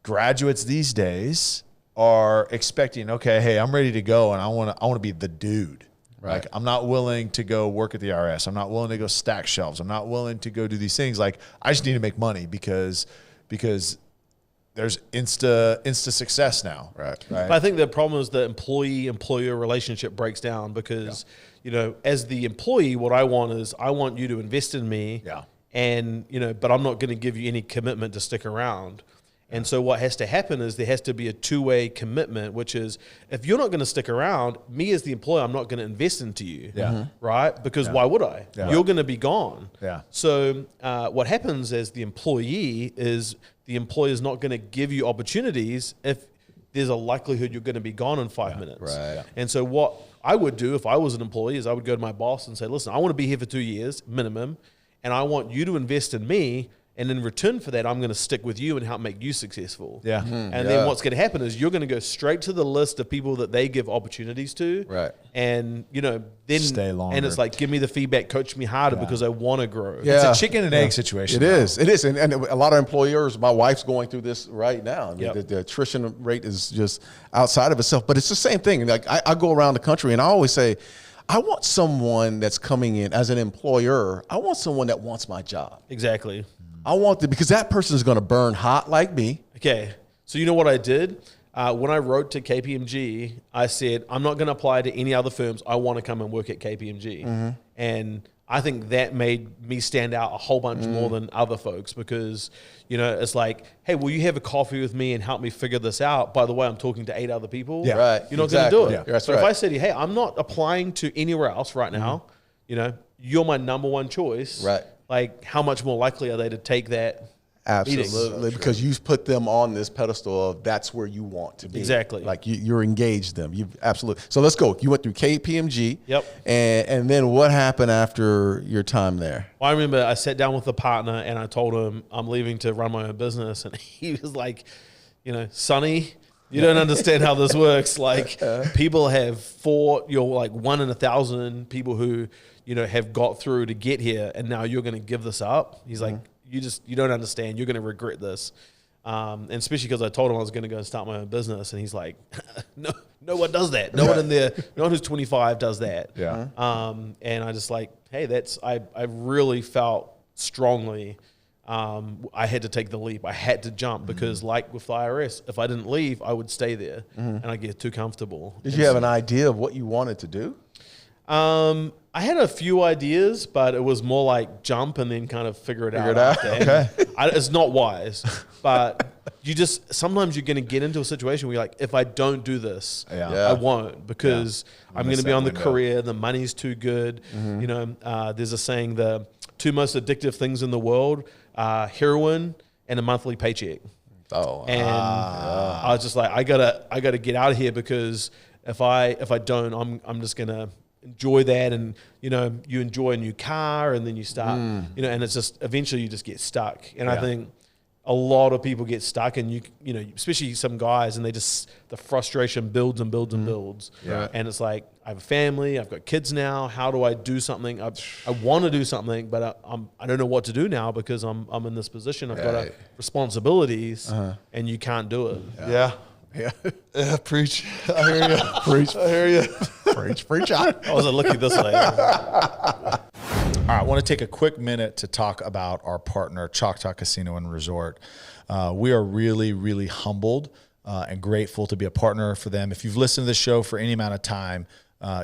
graduates these days are expecting, okay, hey, I'm ready to go and I want to be the dude. Right. Like, I'm not willing to go work at the IRS. I'm not willing to go stack shelves. I'm not willing to go do these things. Like, I just need to make money because there's insta success now. Right. But I think the problem is the employee-employer relationship breaks down because, as the employee, what I want is I want you to invest in me. Yeah. And, but I'm not going to give you any commitment to stick around. And so what has to happen is there has to be a two-way commitment, which is if you're not going to stick around, me as the employer, I'm not going to invest into you. Yeah. Right? Because why would I? Yeah. You're going to be gone. Yeah. So what happens as the employee is the employer is not going to give you opportunities if there's a likelihood you're going to be gone in 5 minutes. Right. And so what I would do if I was an employee is I would go to my boss and say, listen, I want to be here for 2 years minimum, and I want you to invest in me. And in return for that, I'm going to stick with you and help make you successful. Yeah. And then what's going to happen is you're going to go straight to the list of people that they give opportunities to. Right. And, then stay longer. And it's like, give me the feedback, coach me harder because I want to grow. Yeah. It's a chicken and egg situation. It is. And a lot of employers, my wife's going through this right now. I mean, Yep. the attrition rate is just outside of itself. But it's the same thing. Like I go around the country and I always say, I want someone that's coming in as an employer. I want someone that wants my job. Exactly. I want to, because that person is going to burn hot like me. Okay. So you know what I did? When I wrote to KPMG, I said, I'm not going to apply to any other firms. I want to come and work at KPMG. And I think that made me stand out a whole bunch more than other folks because, it's like, hey, will you have a coffee with me and help me figure this out? By the way, I'm talking to 8 other people. Yeah. Right. You're not Exactly. going to do it. Yeah. That's so right. if I said to you, hey, I'm not applying to anywhere else right now, you're my number one choice. Right. Like, how much more likely are they to take that? Absolutely, because you put them on this pedestal of that's where you want to be. Exactly. Like you're engaged them. You absolutely. So let's go. You went through KPMG. Yep. And then what happened after your time there? Well, I remember I sat down with a partner and I told him I'm leaving to run my own business, and he was like, Sonny, you don't understand how this works. Like, people have fought. You're like 1 in 1,000 people who have got through to get here, and now you're going to give this up. He's like, you don't understand. You're going to regret this. And especially because I told him I was going to go and start my own business, and he's like, no one does that. No one in there, no one who's 25 does that. Yeah. And I just like, hey, I really felt strongly I had to take the leap. I had to jump because like with the IRS, if I didn't leave, I would stay there and I'd get too comfortable. Did you have an idea of what you wanted to do? I had a few ideas, but it was more like jump and then kind of figure it out. Okay. It's not wise, but sometimes you're going to get into a situation where you're like, if I don't do this, I won't because I'm going to be on the career. The money's too good. There's a saying, the 2 most addictive things in the world are heroin and a monthly paycheck. I was just like, I gotta get out of here because if I don't, I'm just gonna enjoy that, and you enjoy a new car, and then you start, and it's just eventually you just get stuck. And I think a lot of people get stuck, and especially some guys, and the frustration builds and builds and builds. Yeah. And it's like, I have a family, I've got kids now. How do I do something? I want to do something, but I don't know what to do now because I'm in this position. I've got responsibilities, and you can't do it. Yeah. Preach. I hear you. Preach. I hear you. Preach out. I wasn't looking this way. All right, I want to take a quick minute to talk about our partner, Choctaw Casino and Resort. We are really, really humbled and grateful to be a partner for them. If you've listened to the show for any amount of time,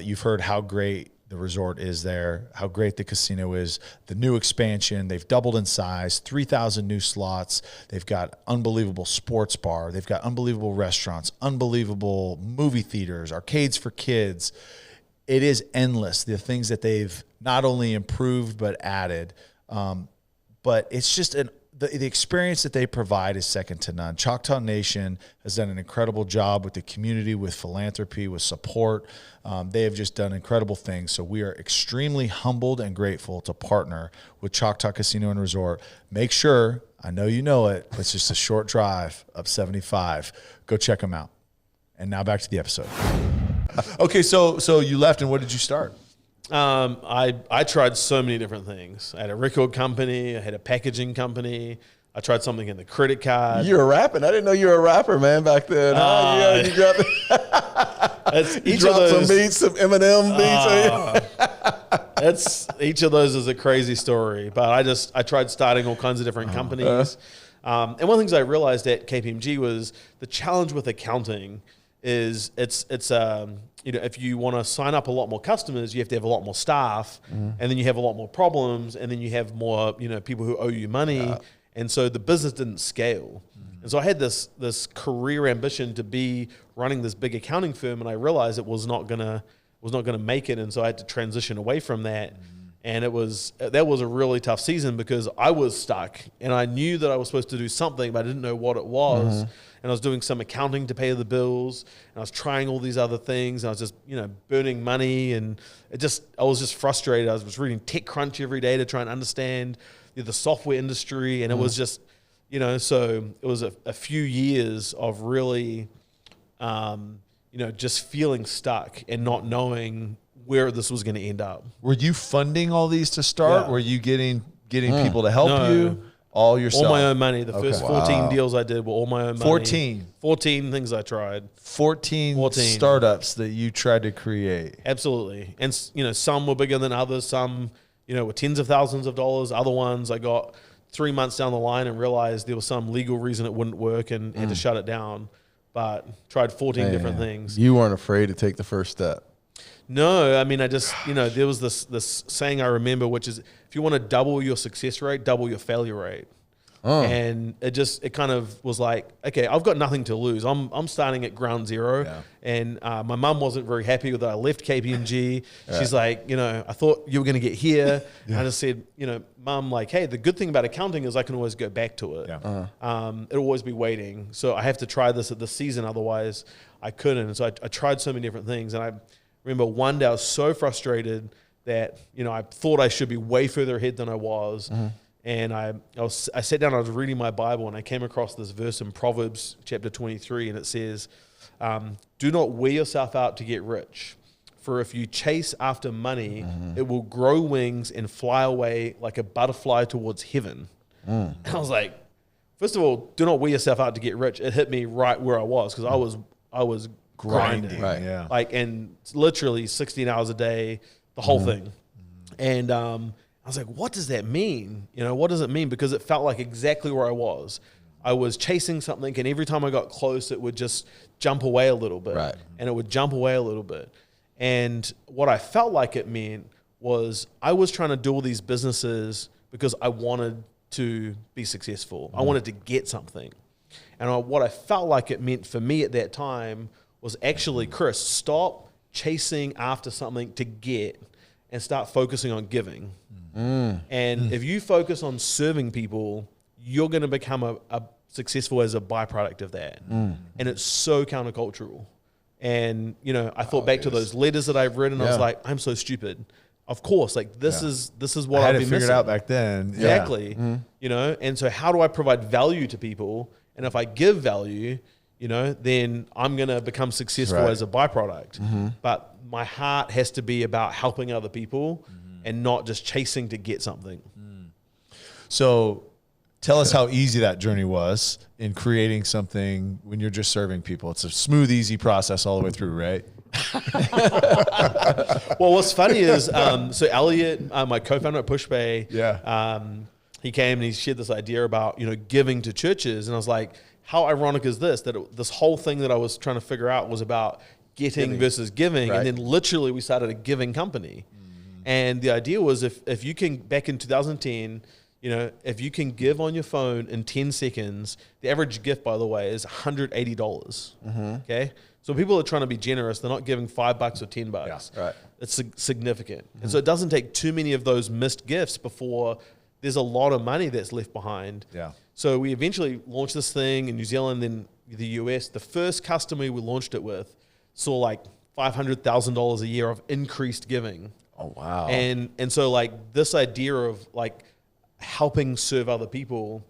you've heard how great the resort is there, how great the casino is, the new expansion. They've doubled in size, 3,000 new slots. They've got unbelievable sports bar. They've got unbelievable restaurants, unbelievable movie theaters, arcades for kids. It is endless, the things that they've not only improved but added. But it's just the experience that they provide is second to none. Choctaw Nation has done an incredible job with the community, with philanthropy, with support. They have just done incredible things. So we are extremely humbled and grateful to partner with Choctaw Casino and Resort. Make sure, I know you know it, but it's just a short drive up 75. Go check them out. And now back to the episode. Okay, so you left, and what did you start? I tried so many different things. I had a record company. I had a packaging company. I tried something in the credit card. You're rapping. I didn't know you were a rapper, man, back then. Yeah, you dropped, you dropped some beats, some Eminem beats. Each of those is a crazy story. But I tried starting all kinds of different companies. And one of the things I realized at KPMG was the challenge with accounting is it's if you want to sign up a lot more customers, you have to have a lot more staff, and then you have a lot more problems, and then you have more people who owe you money, and so the business didn't scale. And so I had this career ambition to be running this big accounting firm, and I realized it was not gonna make it, and so I had to transition away from that. And that was a really tough season because I was stuck, and I knew that I was supposed to do something, but I didn't know what it was. And I was doing some accounting to pay the bills, and I was trying all these other things, and I was just, burning money, and I was just frustrated. I was reading TechCrunch every day to try and understand the software industry, and it was just, so it was a few years of really, just feeling stuck and not knowing where this was going to end up. Were you funding all these to start? Yeah. Were you getting people to help you? All yourself? All my own money. The first 14 deals I did were all my own money. 14 things I tried. 14 startups that you tried to create. Absolutely. And, some were bigger than others. Some, were tens of thousands of dollars. Other ones I got 3 months down the line and realized there was some legal reason it wouldn't work and had to shut it down. But tried 14 different things. You weren't afraid to take the first step. No, I mean, there was this saying I remember, which is if you want to double your success rate, double your failure rate. And it kind of was like, okay, I've got nothing to lose. I'm starting at ground zero. Yeah. And my mum wasn't very happy that I left KPMG. She's like, I thought you were going to get here. I just said, Mum, hey, the good thing about accounting is I can always go back to it. Yeah. It'll always be waiting. So I have to try this at this season. Otherwise I couldn't. And so I tried so many different things. And I remember one day I was so frustrated that, I thought I should be way further ahead than I was. And I sat down, I was reading my Bible, and I came across this verse in Proverbs chapter 23, and it says, do not wear yourself out to get rich, for if you chase after money, it will grow wings and fly away like a butterfly towards heaven. And I was like, first of all, do not wear yourself out to get rich. It hit me right where I was, because I was grinding. Right, yeah. And literally 16 hours a day, the whole thing. And I was like, what does that mean? What does it mean? Because it felt like exactly where I was. I was chasing something, and every time I got close, it would just jump away a little bit. Right. And it would jump away a little bit. And what I felt like it meant was I was trying to do all these businesses because I wanted to be successful. I wanted to get something. And what I felt like it meant for me at that time was actually, Chris, stop chasing after something to get and start focusing on giving. And if you focus on serving people, you're going to become a successful as a byproduct of that. And it's so countercultural. And, I thought back to those letters that I've written. I was like, I'm so stupid. Of course, this is what I've been missing. I had to figure it out back then. Exactly. And so how do I provide value to people? And if I give value, then I'm going to become successful as a byproduct. But my heart has to be about helping other people and not just chasing to get something. So tell us how easy that journey was in creating something when you're just serving people. It's a smooth, easy process all the way through, right? Well, what's funny is, so Elliot, my co-founder at Pushpay, he came and he shared this idea about, giving to churches. And I was like, how ironic is this, that this whole thing that I was trying to figure out was about getting versus giving. Right. And then literally we started a giving company. And the idea was if you can, back in 2010, if you can give on your phone in 10 seconds, the average gift, by the way, is $180. Okay? So people are trying to be generous. They're not giving $5 or $10. Yeah, right. It's significant. And so it doesn't take too many of those missed gifts before there's a lot of money that's left behind. Yeah. So we eventually launched this thing in New Zealand, then the US. The first customer we launched it with saw like $500,000 a year of increased giving. Oh, wow. And so like this idea of like helping serve other people,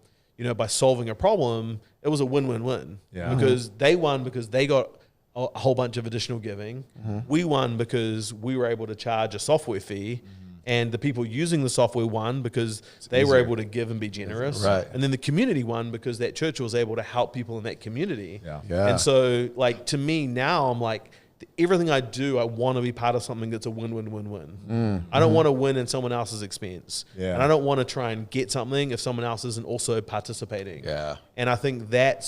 by solving a problem, it was a win-win-win. Yeah. Because they won because they got a whole bunch of additional giving. We won because we were able to charge a software fee. And the people using the software won because they were able to give and be generous. Right. And then the community won because that church was able to help people in that community. Yeah. And so like to me now, I'm like, everything I do, I want to be part of something that's a win-win-win-win. I don't want to win at someone else's expense. Yeah. And I don't want to try and get something if someone else isn't also participating. Yeah. And I think that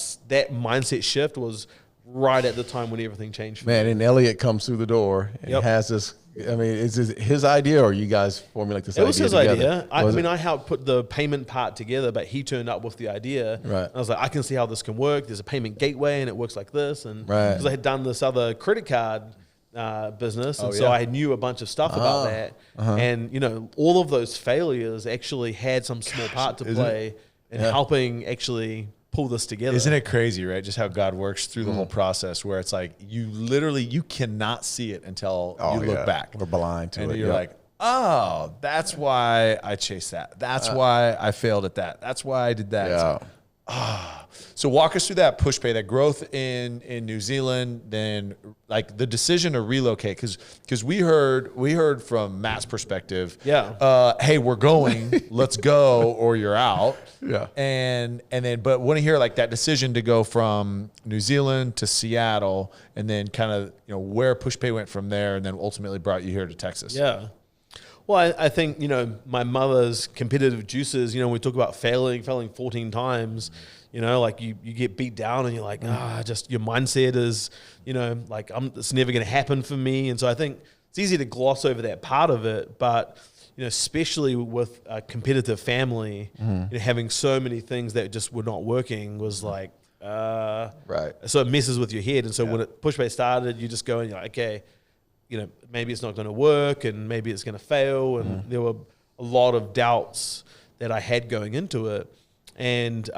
mindset shift was right at the time when everything changed for Man, me. and Elliot comes through the door and has this. I mean, is it his idea, or you guys formulate this idea? It was his together? idea. I helped put the payment part together, but he turned up with the idea. Right. And I was like, I can see how this can work. There's a payment gateway, and it works like this. And Right. because I had done this other credit card business, and so I knew a bunch of stuff about that. And all of those failures actually had some small part to play in helping actually pull this together. Isn't it crazy, right? Just how God works through the whole process, where it's like you cannot see it until you look back. We're blind to it. And you're like, oh, that's why I chased that. That's why I failed at that. That's why I did that. Yeah. So walk us through that Pushpay, that growth in New Zealand, then like the decision to relocate, because we heard from Matt's perspective, hey, we're going, let's go, or you're out. Yeah. And then, but want to hear like that decision to go from New Zealand to Seattle, and then kind of where Pushpay went from there, and then ultimately brought you here to Texas. Yeah. Well, I think, my mother's competitive juices, we talk about failing 14 times, like you get beat down and you're like, just your mindset is, like it's never going to happen for me. And so I think it's easy to gloss over that part of it, but, especially with a competitive family, having so many things that just were not working was like, right. So it messes with your head. And so when Pushpay started, you just go and you're like, okay, maybe it's not going to work and maybe it's going to fail. And there were a lot of doubts that I had going into it. And,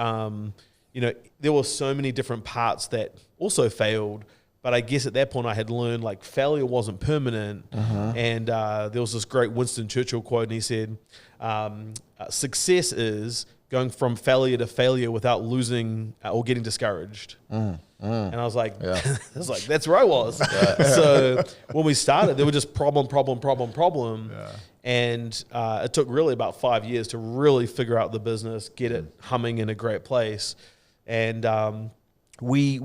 there were so many different parts that also failed. But I guess at that point I had learned like failure wasn't permanent. And there was this great Winston Churchill quote, and he said, success is going from failure to failure without losing or getting discouraged. And I was like, that's where I was. So when we started, there were just problem. Yeah. And it took really about 5 years to really figure out the business, get it humming in a great place. And we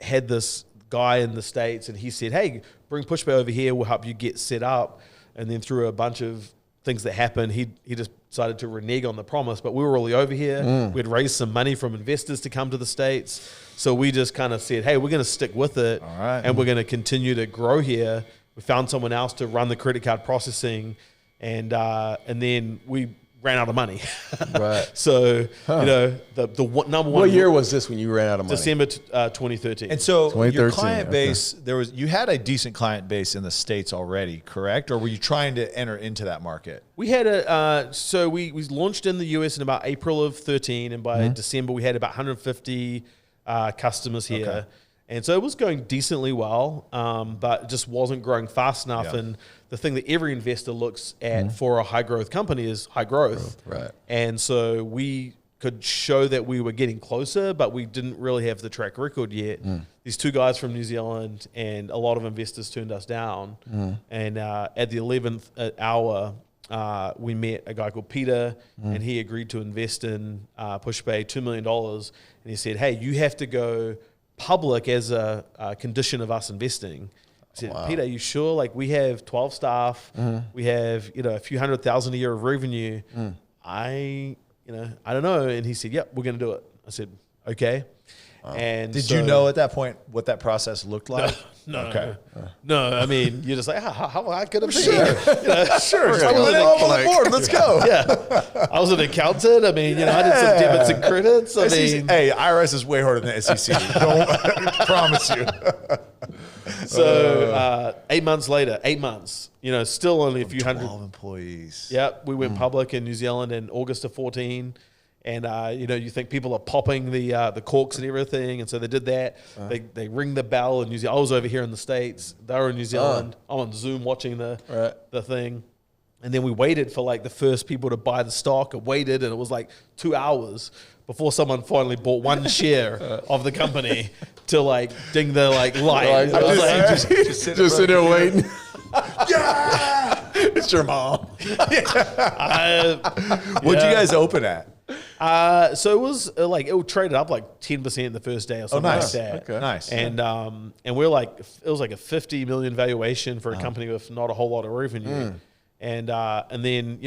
had this guy in the States, and he said, hey, bring Pushpay over here. We'll help you get set up. And then through a bunch of things that happened, he just decided to renege on the promise. But we were already over here. We'd raised some money from investors to come to the States. So we just kind of said, hey, we're going to stick with it. All right. And we're going to continue to grow here. We found someone else to run the credit card processing. And then we ran out of money. Right. So, the number one. What year was this when you ran out of money? December 2013. And so your 2013, client base, you had a decent client base in the States already, correct? Or were you trying to enter into that market? We had we launched in the US in about April of 13, and by December we had about 150 customers here. Okay. And so it was going decently well, but it just wasn't growing fast enough. Yeah. And the thing that every investor looks at for a high growth company is high growth. Right. And so we could show that we were getting closer, but we didn't really have the track record yet. These two guys from New Zealand and a lot of investors turned us down. And at the 11th hour, we met a guy called Peter, and he agreed to invest in Pushpay $2 million. And he said, hey, you have to go public as a condition of us investing. I said, Peter, are you sure? Like, we have 12 staff. We have, a few $100,000 a year of revenue. I don't know. And he said, yep, we're going to do it. I said, okay. And did you know at that point what that process looked like? No. Okay. No, I mean, you're just like, how could it be? Sure. Sure. Let's go. Yeah. I was an accountant. I mean, I did some debits and credits. I mean, hey, IRS is way harder than the SEC. Don't promise you. So 8 months later, still only a few 12 hundred employees. Yep, we went public in New Zealand in August of 14. And, you think people are popping the corks and everything. And so they did that. They ring the bell in New Zealand. I was over here in the States. They were in New Zealand. I'm on Zoom watching the thing. And then we waited for like the first people to buy the stock. I waited, and it was like 2 hours before someone finally bought one share of the company to like ding the light. Just sit there waiting. Yeah, it's your mom. What'd you guys open at? So it was it traded up like 10% the first day or something like that. Okay. Nice. And we're like, it was like a 50 million valuation for a company with not a whole lot of revenue. And then,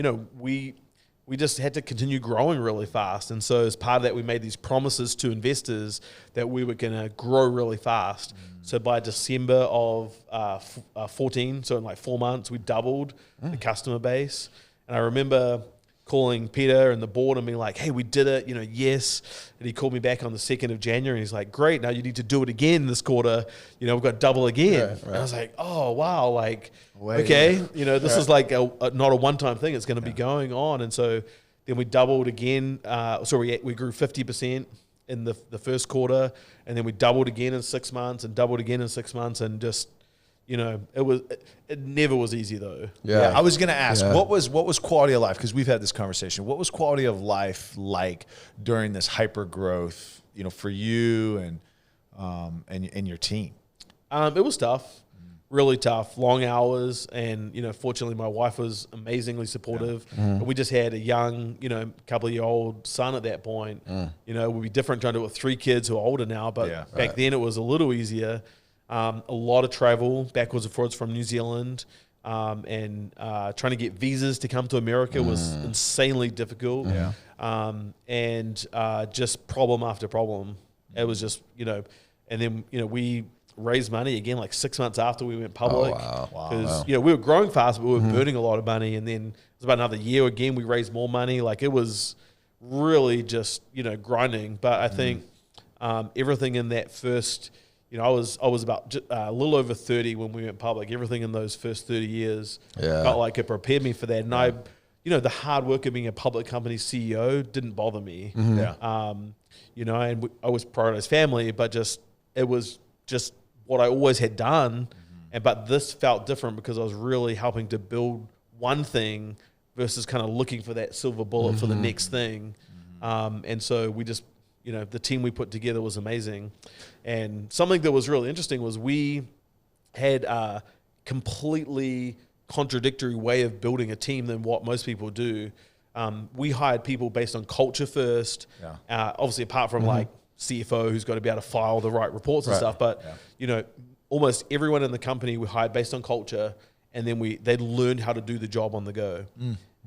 we just had to continue growing really fast. And so as part of that, we made these promises to investors that we were going to grow really fast. So by December of 14, so in like 4 months, we doubled the customer base. And I remember calling Peter and the board and being like, hey, we did it, yes. And he called me back on the 2nd of January. And he's like, great, now you need to do it again this quarter. We've got double again. Right. And I was like, oh, wow, okay. This is like not a one-time thing. It's going to be going on. And so then we doubled again. We grew 50% in the first quarter. And then we doubled again in 6 months and doubled again in 6 months. And just, it never was easy though. Yeah. I was going to ask, what was quality of life? Because we've had this conversation. What was quality of life like during this hyper growth, for you and your team? It was tough, really tough, long hours. And, fortunately my wife was amazingly supportive. But we just had a young, couple-year-old son at that point. It would be different trying to do it with 3 kids who are older now. But back then it was a little easier. A lot of travel backwards and forwards from New Zealand, and trying to get visas to come to America was insanely difficult. And just problem after problem. It was just, and then, we raised money again like 6 months after we went public. Because, we were growing fast, but we were burning a lot of money. And then it was about another year again, we raised more money. Like it was really just, grinding. But I think everything in that first... I was about a little over 30 when we went public. Everything in those first 30 years felt like it prepared me for that. And I, the hard work of being a public company CEO didn't bother me. And I always prioritized family, but it was just what I always had done. But this felt different because I was really helping to build one thing versus kind of looking for that silver bullet for the next thing. And so we just, the team we put together was amazing. And something that was really interesting was we had a completely contradictory way of building a team than what most people do. We hired people based on culture first, obviously apart from like CFO who's got to be able to file the right reports and stuff. But, almost everyone in the company we hired based on culture, and then they learned how to do the job on the go.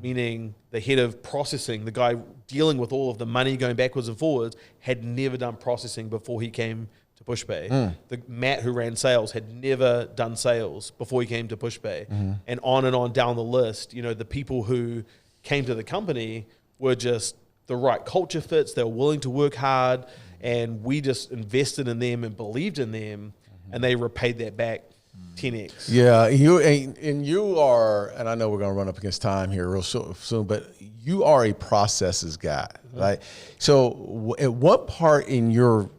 Meaning the head of processing, the guy dealing with all of the money going backwards and forwards, had never done processing before he came to Pushpay. The Matt who ran sales had never done sales before he came to Pushpay. And on down the list, the people who came to the company were just the right culture fits. They were willing to work hard, and we just invested in them and believed in them, and they repaid that back 10x. Yeah, you are, and I know we're going to run up against time here real soon, but you are a processes guy, right? So at what part in your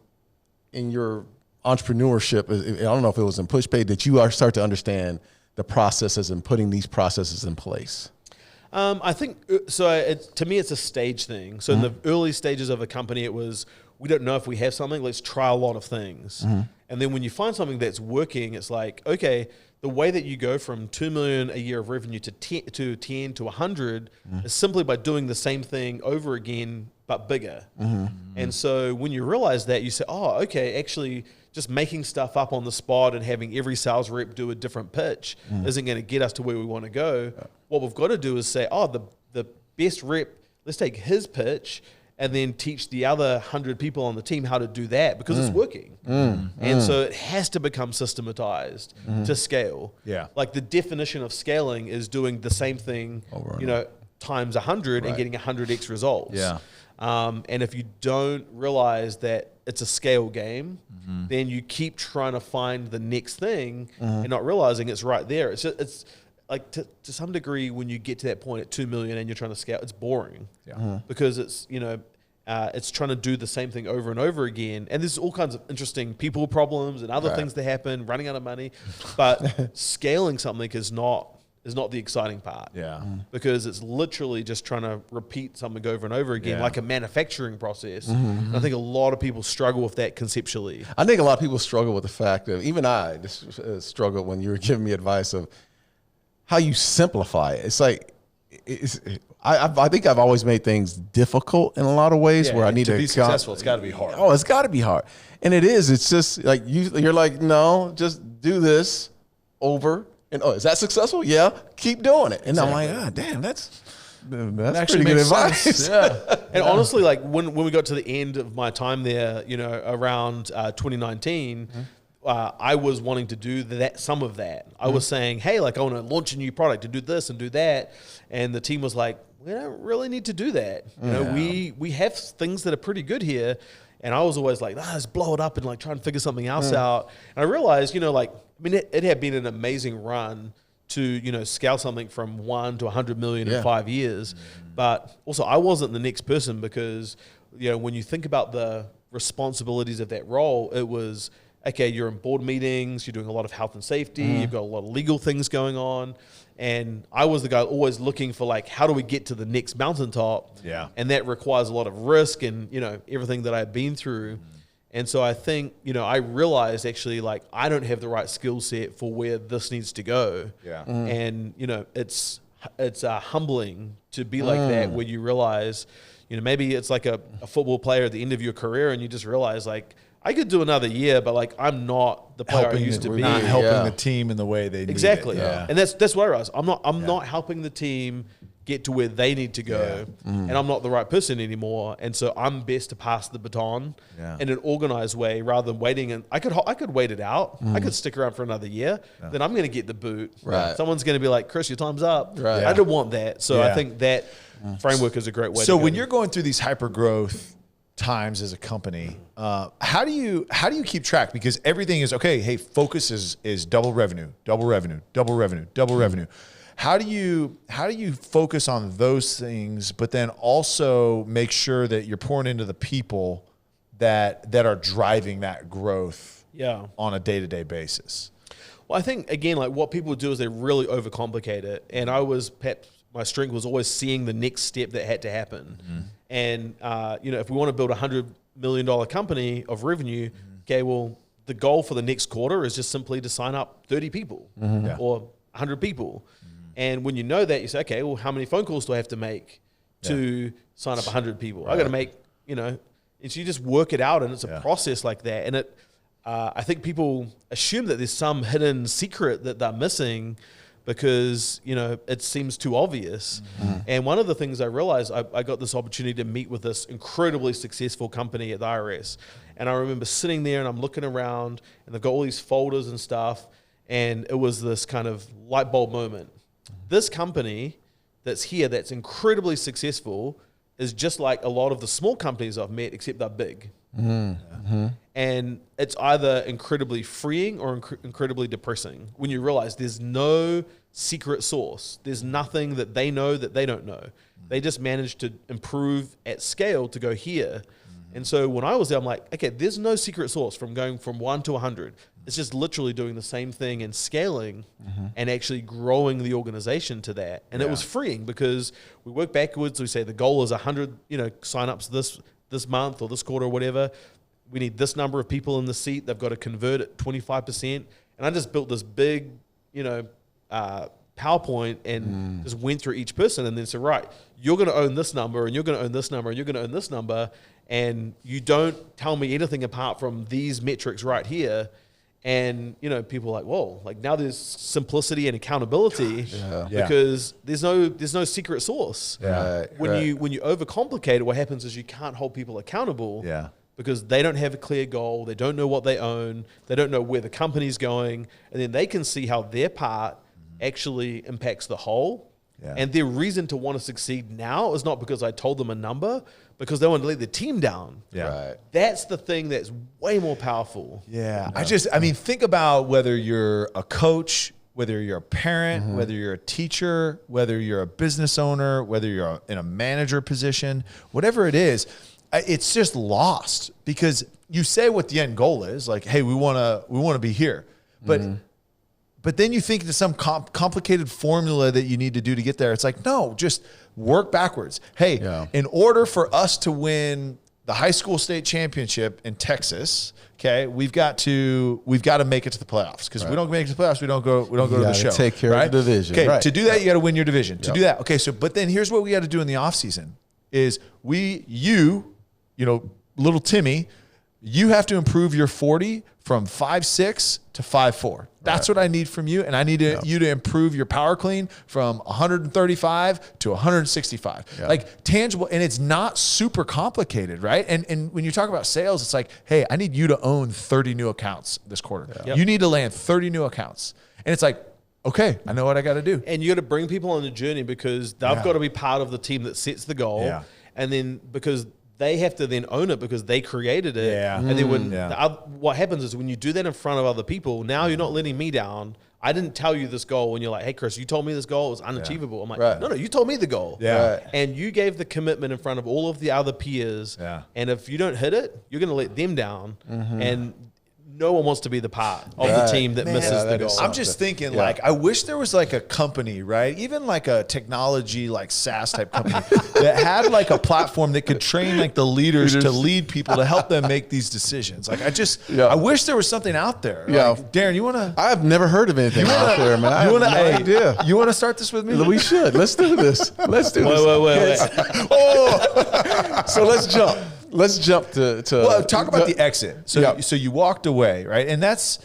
entrepreneurship, I don't know if it was in Pushpay, that you start to understand the processes and putting these processes in place? I think, to me, it's a stage thing. So in the early stages of a company, it was, we don't know if we have something, let's try a lot of things. And then when you find something that's working, it's like, okay, the way that you go from 2 million a year of revenue to 10 to 100 is simply by doing the same thing over again, but bigger. And so when you realize that, you say, oh, okay, actually just making stuff up on the spot and having every sales rep do a different pitch isn't going to get us to where we want to go. What we've got to do is say, oh, the best rep let's take his pitch and then teach the other 100 people on the team how to do that because it's working. And so it has to become systematized to scale. Yeah. Like the definition of scaling is doing the same thing, times 100 and getting 100x results. Yeah. And if you don't realize that it's a scale game, then you keep trying to find the next thing and not realizing it's right there. It's like to some degree, when you get to that point at 2 million and you're trying to scale, it's boring because it's, it's trying to do the same thing over and over again. And there's all kinds of interesting people problems and other things that happen, running out of money. But scaling something is not the exciting part. Yeah. Because it's literally just trying to repeat something over and over again, like a manufacturing process. I think a lot of people struggle with that conceptually. I think a lot of people struggle with the fact of, even I just struggled when you were giving me advice of how you simplify it. It's like, I think I've always made things difficult in a lot of ways where I need to be successful. It's got to be hard. Oh, it's got to be hard. And it is. It's just like, you're like, no, just do this over. And is that successful? Yeah, keep doing it. And I'm like, damn, that's pretty good advice. And honestly, like when we got to the end of my time there, around 2019, I was wanting to do some of that. I was saying, hey, like I want to launch a new product to do this and do that. And the team was like, we don't really need to do that. We have things that are pretty good here. And I was always like, let's blow it up and like try and figure something else out. And I realized, it had been an amazing run to, scale something from 1 to 100 million in 5 years. But also I wasn't the next person because, when you think about the responsibilities of that role, it was, okay, you're in board meetings, you're doing a lot of health and safety, you've got a lot of legal things going on. And I was the guy always looking for like, how do we get to the next mountaintop? Yeah. And that requires a lot of risk and, everything that I've been through. And so I think, I realized actually like I don't have the right skill set for where this needs to go. Yeah. And, it's humbling to be like that where you realize, maybe it's like a football player at the end of your career and you just realize like, I could do another year, but like I'm not the player I used to be. Not helping the team in the way they need exactly. it. Yeah. And that's where I was. I'm not helping the team get to where they need to go, and I'm not the right person anymore. And so I'm best to pass the baton in an organized way rather than waiting. And I could wait it out. I could stick around for another year. Then I'm going to get the boot. Right. Someone's going to be like, Chris, your time's up. Right. I don't want that. So I think that framework is a great way. So to when go. you're going through these hyper growth times as a company, how do you keep track? Because everything is okay. Hey, focus is double revenue. How do you focus on those things, but then also make sure that you're pouring into the people that are driving that growth on a day-to-day basis? Well, I think again, like what people do is they really overcomplicate it, and perhaps my strength was always seeing the next step that had to happen. And, if we want to build $100 million company of revenue, okay, well, the goal for the next quarter is just simply to sign up 30 people or 100 people. And when you know that, you say, okay, well, how many phone calls do I have to make to sign up 100 people? I got to make, and so you just work it out, and it's a process like that. And I think people assume that there's some hidden secret that they're missing because, it seems too obvious. And one of the things I realized, I got this opportunity to meet with this incredibly successful company at the IRS. And I remember sitting there and I'm looking around and they've got all these folders and stuff. And it was this kind of light bulb moment. This company that's here, that's incredibly successful, is just like a lot of the small companies I've met, except they're big. And it's either incredibly freeing or incredibly depressing when you realize there's no secret sauce. There's nothing that they know that they don't know. They just managed to improve at scale to go here. And so when I was there, I'm like, okay, there's no secret sauce from going from 1 to 100. It's just literally doing the same thing and scaling and actually growing the organization to that. And it was freeing because we work backwards. We say the goal is 100, signups this month or this quarter or whatever. We need this number of people in the seat. They've got to convert at 25%. And I just built this big, PowerPoint and just went through each person and then said, right, you're going to own this number and you're going to own this number and you're going to own this number. And you don't tell me anything apart from these metrics right here. And, you know, people are like, whoa, like now there's simplicity and accountability because there's no secret sauce. When you overcomplicate it, what happens is you can't hold people accountable because they don't have a clear goal. They don't know what they own. They don't know where the company's going. And then they can see how their part actually impacts the whole. And their reason to want to succeed now is not because I told them a number, because they want to lead the team down. That's the thing that's way more powerful. I mean, think about whether you're a coach, whether you're a parent, whether you're a teacher, whether you're a business owner, whether you're in a manager position, whatever it is, it's just lost because you say what the end goal is, like, hey, we want to be here. But then you think to some complicated formula that you need to do to get there. It's like, no, just work backwards. Hey, in order for us to win the high school state championship in Texas, okay, we've got to make it to the playoffs because if we don't make it to the playoffs, we don't go to the show. Take care of the division. Okay, to do that, you got to win your division. To do that, okay, but then here's what we got to do in the offseason is little Timmy, you have to improve your 40 from 5'6" to 5'4". That's what I need from you. And I need you to improve your power clean from 135 to 165. Like tangible. And it's not super complicated, right? And when you talk about sales, it's like, hey, I need you to own 30 new accounts this quarter. You need to land 30 new accounts. And it's like, okay, I know what I got to do. And you got to bring people on the journey because they've got to be part of the team that sets the goal. And then because they have to then own it because they created it. And then what happens is when you do that in front of other people, now you're not letting me down. I didn't tell you this goal when you're like, hey, Chris, you told me this goal was unachievable. I'm like, no, you told me the goal. And you gave the commitment in front of all of the other peers. And if you don't hit it, you're going to let them down. And no one wants to be the part of the team that misses the goal. I'm just thinking, like, I wish there was like a company, right? Even like a technology, like SaaS type company that had like a platform that could train like the leaders to lead people to help them make these decisions. Like, I wish there was something out there. Like, Darren, you want to? I've never heard of anything out there, man. I have no idea. You want to start this with me? We should. Let's do this. Let's do this. Wait. So let's jump. Let's jump to well, talk about the exit. So you walked away, right? And that's,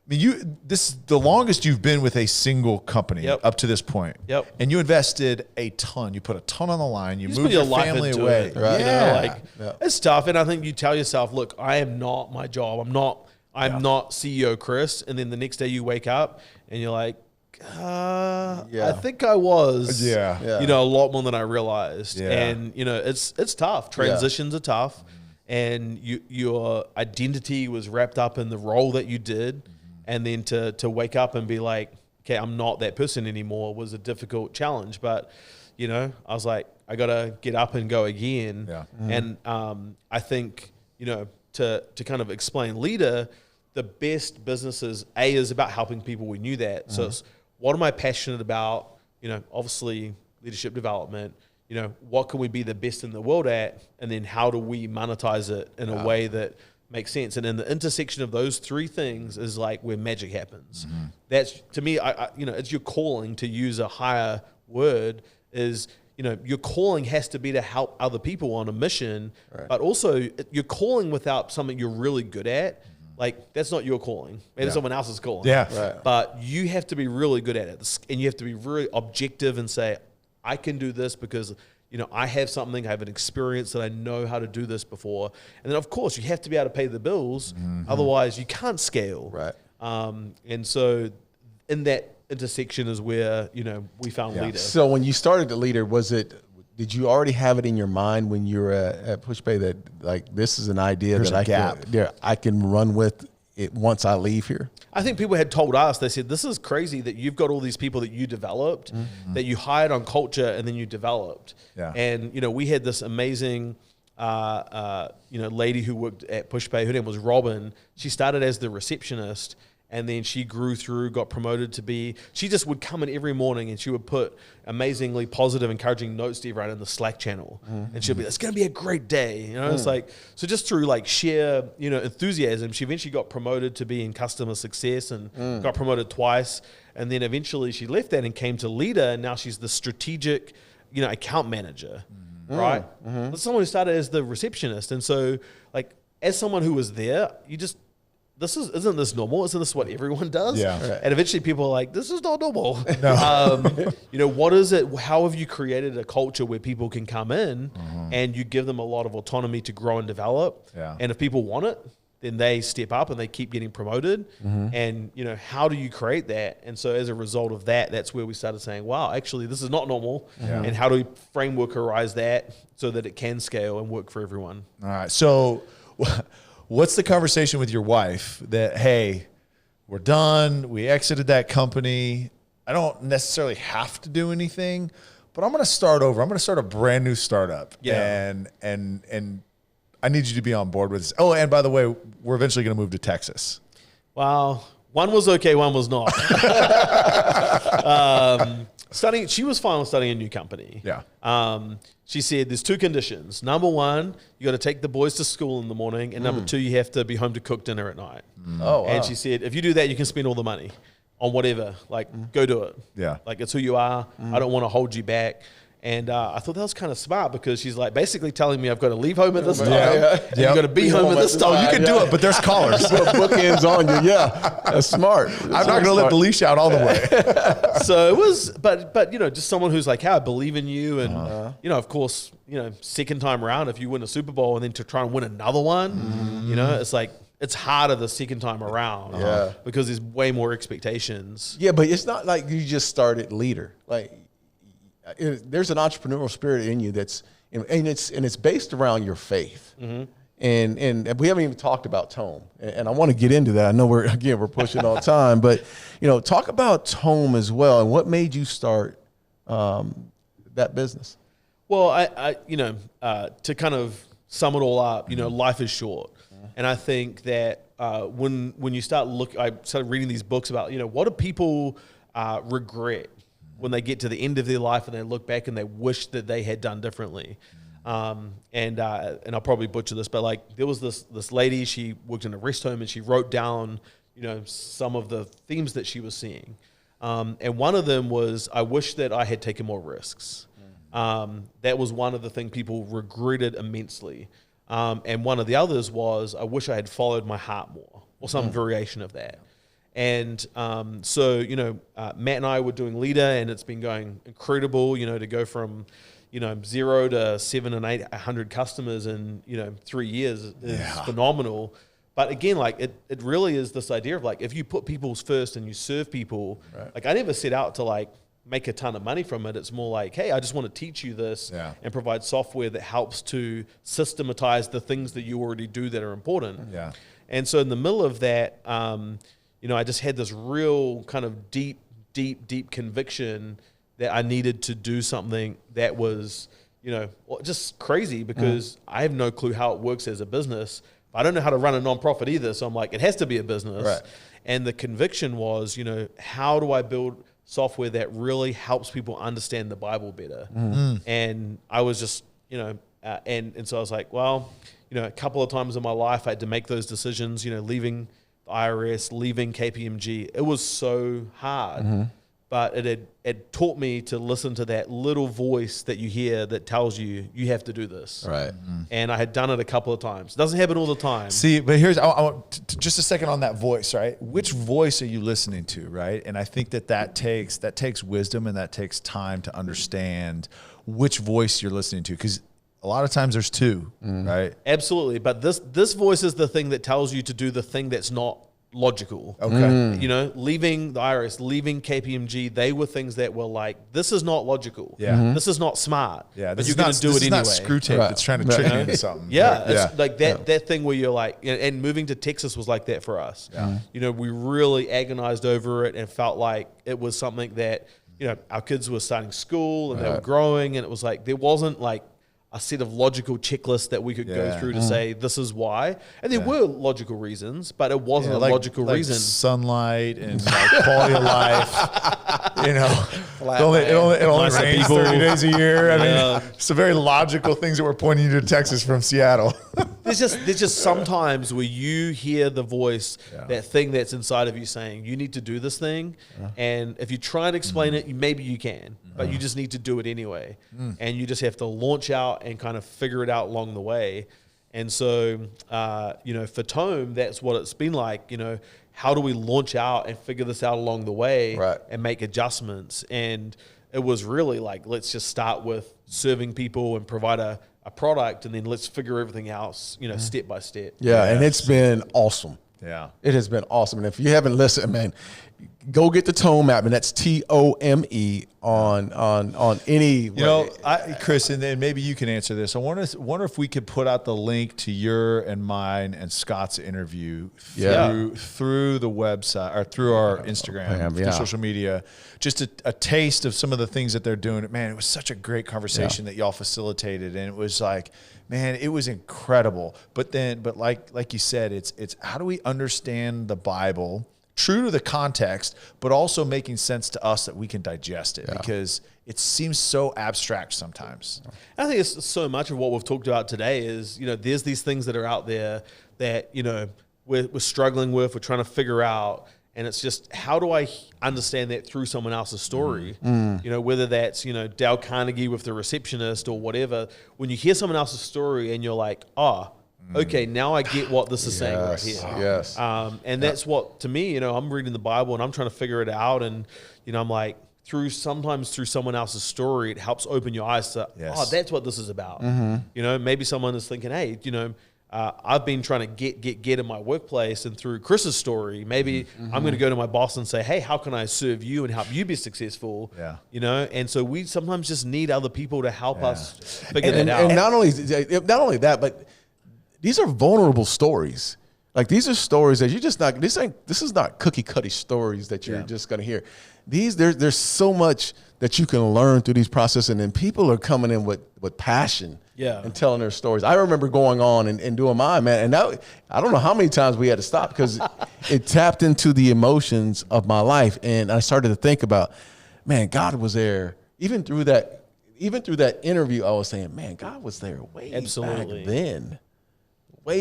I mean, this is the longest you've been with a single company up to this point. And you invested a ton. You put a ton on the line. You moved your family away. It, right? It's tough. And I think you tell yourself, look, I am not my job. I'm not CEO Chris. And then the next day you wake up and you're like, I think I was, a lot more than I realized. And, it's tough. Transitions are tough. And your identity was wrapped up in the role that you did. And then to wake up and be like, okay, I'm not that person anymore was a difficult challenge. But, I was like, I got to get up and go again. And I think, to kind of explain Leadr, the best businesses, is about helping people. We knew that. So it's, what am I passionate about? Obviously leadership development, what can we be the best in the world at? And then how do we monetize it in a way that makes sense? And in the intersection of those three things is like where magic happens. That's, to me, it's your calling, to use a higher word, is, your calling has to be to help other people on a mission, but also your calling without something you're really good at, like, that's not your calling. Maybe someone else's calling. But you have to be really good at it. And you have to be really objective and say, I can do this because, I have something, I have an experience that I know how to do this before. And then, of course, you have to be able to pay the bills. Otherwise, you can't scale. And so in that intersection is where, we found Leadr. So when you started the Leadr, did you already have it in your mind when you were at Pushpay that, like, this is an idea that I can run with it once I leave here? I think people had told us, they said, this is crazy that you've got all these people that you developed, that you hired on culture and then you developed. And, we had this amazing, lady who worked at Pushpay. Her name was Robin. She started as the receptionist. And then she grew through, got promoted to be, she just would come in every morning and she would put amazingly positive, encouraging notes to everyone in the Slack channel. And she'll be, it's going to be a great day. It's like, so just through like sheer, enthusiasm, she eventually got promoted to be in customer success and got promoted twice. And then eventually she left that and came to Leadr. And now she's the strategic, account manager, right? That's someone who started as the receptionist. And so, like, as someone who was there, isn't this normal? Isn't this what everyone does? Yeah. Right. And eventually people are like, this is not normal. No. What is it? How have you created a culture where people can come in and you give them a lot of autonomy to grow and develop? Yeah. And if people want it, then they step up and they keep getting promoted. And, how do you create that? And so as a result of that, that's where we started saying, wow, actually, this is not normal. Yeah. And how do we frameworkerize that so that it can scale and work for everyone? All right. So what's the conversation with your wife that, hey, we're done. We exited that company. I don't necessarily have to do anything, but I'm going to start over. I'm going to start a brand new startup. Yeah. And I need you to be on board with this. Oh, and by the way, we're eventually going to move to Texas. Wow. One was okay, one was not. She was fine with starting a new company. Yeah. She said there's 2 conditions. Number 1, you got to take the boys to school in the morning, and number 2, you have to be home to cook dinner at night. Oh, wow. And she said, if you do that, you can spend all the money on whatever. Go do it. Yeah. It's who you are. I don't want to hold you back. And I thought that was kind of smart because she's basically telling me I've got to leave home at this time. And you've got to be home at this time. Oh, you can do it, but there's callers. Bookends on you. Yeah, that's smart. I'm not going to let the leash out all the way. So it was, but just someone who's like, hey, I believe in you. And, of course, second time around, if you win a Super Bowl and then to try and win another one, it's like, it's harder the second time around because there's way more expectations. Yeah, but it's not like you just started Leadr. There's an entrepreneurial spirit in you and it's based around your faith. And we haven't even talked about Tome, and I want to get into that. I know we're pushing all the time, but talk about Tome as well and what made you start that business. Well, I to kind of sum it all up, life is short, and I think that when you start I started reading these books about what do people regret when they get to the end of their life and they look back and they wish that they had done differently. And I'll probably butcher this, but there was this lady, she worked in a rest home and she wrote down, some of the themes that she was seeing. And one of them was, I wish that I had taken more risks. That was one of the things people regretted immensely. And one of the others was, I wish I had followed my heart more, or some variation of that. And so, Matt and I were doing Leadr, and it's been going incredible, to go from, 0 to 700 and 800 customers in, 3 years is phenomenal. But again, it really is this idea of if you put people's first and you serve people, I never set out to make a ton of money from it. It's more hey, I just want to teach you this and provide software that helps to systematize the things that you already do that are important. Yeah. And so in the middle of that, I just had this real kind of deep conviction that I needed to do something that was, just crazy because I have no clue how it works as a business. I don't know how to run a nonprofit either. So I'm it has to be a business. Right. And the conviction was, how do I build software that really helps people understand the Bible better? And I was just, and so I was well, a couple of times in my life I had to make those decisions, leaving the IRS, leaving KPMG. It was so hard, but it had taught me to listen to that little voice that you hear that tells you, you have to do this. Right. And I had done it a couple of times. It doesn't happen all the time. See, but here's, I want just a second on that voice, right? Which voice are you listening to, right? And I think that takes wisdom and that takes time to understand which voice you're listening to. Because a lot of times there's 2, right? Absolutely. But this voice is the thing that tells you to do the thing that's not logical. Okay. Leaving the IRS, leaving KPMG, they were things that were this is not logical. Yeah. This is not smart. Yeah. But you're going to do it anyway. This is not screw tape that's trying to trick you into something. Yeah. It's that thing where you're and moving to Texas was like that for us. Yeah. We really agonized over it and felt like it was something that, our kids were starting school and they were growing, and it was there wasn't a set of logical checklists that we could go through to say this is why, and there were logical reasons, but it wasn't a logical reason. Sunlight and quality of life, it only rains 30 days a year. I mean, it's the very logical things that we're pointing you to Texas from Seattle. There's just sometimes where you hear the voice, that thing that's inside of you saying you need to do this thing, and if you try and explain it, maybe you can, but you just need to do it anyway, and you just have to launch out and kind of figure it out along the way. And so, for Tome, that's what it's been like, how do we launch out and figure this out along the way and make adjustments? And it was really like, let's just start with serving people and provide a product, and then let's figure everything else, step by step. Yeah, and it's been awesome. Yeah. It has been awesome. And if you haven't listened, man, go get the Tome app, and that's Tome on any. Chris, and then maybe you can answer this. I wonder if we could put out the link to your and mine and Scott's interview through the website or through our Instagram, through social media. Just a taste of some of the things that they're doing. Man, it was such a great conversation that y'all facilitated, and it was like, man, it was incredible. But like you said, it's how do we understand the Bible, true to the context, but also making sense to us that we can digest it, because it seems so abstract sometimes. I think it's so much of what we've talked about today is, there's these things that are out there that, we're struggling with, we're trying to figure out. And it's just, how do I understand that through someone else's story? Whether that's, Dale Carnegie with the receptionist or whatever. When you hear someone else's story and you're like, okay, now I get what this is saying right here. Yes. And that's what, to me, I'm reading the Bible and I'm trying to figure it out. And, I'm like, sometimes through someone else's story, it helps open your eyes to, that's what this is about. Maybe someone is thinking, hey, I've been trying to get in my workplace, and through Chris's story, maybe I'm going to go to my boss and say, hey, how can I serve you and help you be successful? And so we sometimes just need other people to help us figure that out. And not only that, but these are vulnerable stories. Like, these are stories that you're just not, this is not cookie cutter stories that you're just going to hear. There's so much that you can learn through these processes, and then people are coming in with passion and telling their stories. I remember going on and doing mine, man, and I don't know how many times we had to stop, because it tapped into the emotions of my life, and I started to think about, man, God was there. Even through that interview, I was saying, man, God was there way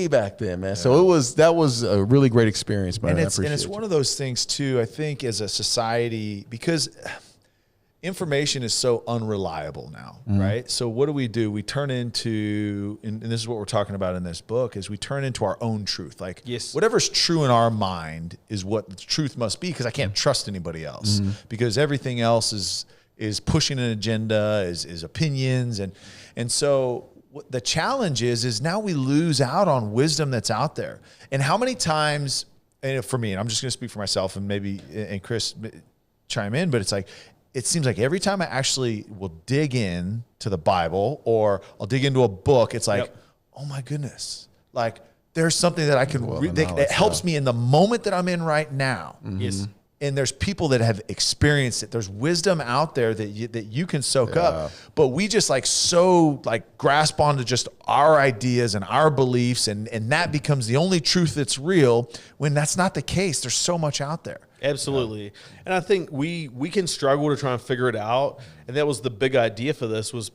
back then, man. So that was a really great experience, man. And it's one of those things too, I think, as a society, because information is so unreliable now, right? So what do? We turn into, and this is what we're talking about in this book, is we turn into our own truth. Like, whatever's true in our mind is what the truth must be, because I can't trust anybody else, because everything else is pushing an agenda, is opinions, and so what the challenge is now we lose out on wisdom that's out there. And how many times, and for me, and I'm just going to speak for myself, and maybe and Chris chime in, but it's like, it seems like every time I actually will dig in to the Bible, or I'll dig into a book, it's like, oh my goodness, like there's something that I can that helps me in the moment that I'm in right now. Yes. And there's people that have experienced it. There's wisdom out there that you can soak up. But we just grasp onto just our ideas and our beliefs, and that becomes the only truth that's real, when that's not the case. There's so much out there. Absolutely. And I think we can struggle to try and figure it out. And that was the big idea for this was,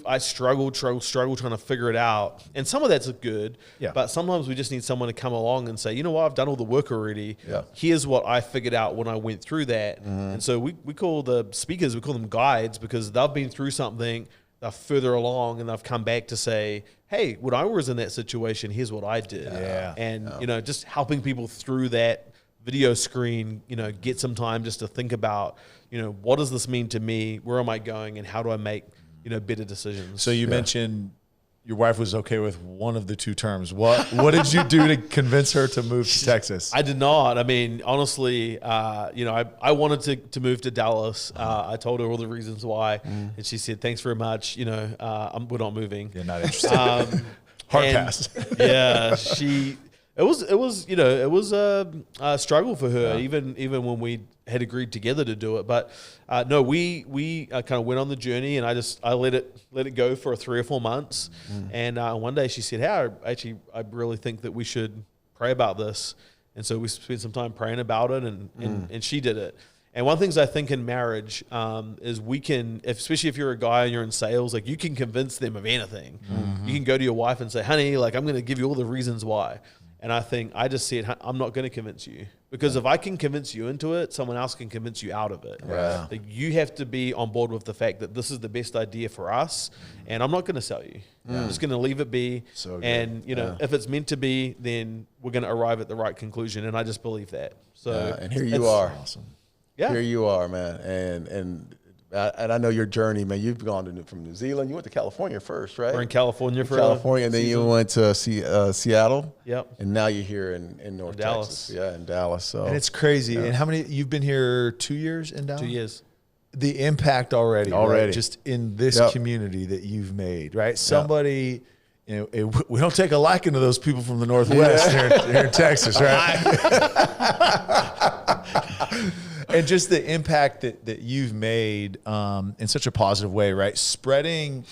I struggled trying to figure it out. And some of that's good, but sometimes we just need someone to come along and say, you know what, I've done all the work already. Here's what I figured out when I went through that. And so we call the speakers, we call them guides, because they've been through something, they're further along, and they've come back to say, hey, when I was in that situation, here's what I did. And, just helping people through that video screen, get some time just to think about, what does this mean to me? Where am I going? And how do I make better decisions? So you mentioned your wife was okay with one of the two terms. What did you do to convince her to move to Texas? I did not. I mean, honestly, I wanted to move to Dallas. I told her all the reasons why, and she said, "Thanks very much. We're not moving. You're not interested." Hard pass. Yeah, It was a struggle for her, even when we had agreed together to do it. But no, we kind of went on the journey, and I let it go for 3 or 4 months. And one day she said, "Hey, I really think that we should pray about this." And so we spent some time praying about it, and she did it. And one of the things I think in marriage is we can, especially if you're a guy and you're in sales, like you can convince them of anything. You can go to your wife and say, "Honey, like I'm going to give you all the reasons why." And I think I just said, I'm not going to convince you, because if I can convince you into it, someone else can convince you out of it. Yeah. Like, you have to be on board with the fact that this is the best idea for us, and I'm not going to sell you. I'm just going to leave it be. So good. And, if it's meant to be, then we're going to arrive at the right conclusion. And I just believe that. So and here you are. Awesome. Yeah. Here you are, man. And I know your journey, man. You've gone from New Zealand. You went to California first, right? We're in California for California, and then you went to Seattle. Yep. And now you're here in North Dallas. Texas. Yeah, in Dallas. So And it's crazy. And how many, you've been here 2 years in Dallas? 2 years. The impact already, Already. right? Just in this Yep. community that you've made, right? Somebody, we don't take a liking to those people from the Northwest here in Texas, right? And just the impact that you've made in such a positive way, right? Spreading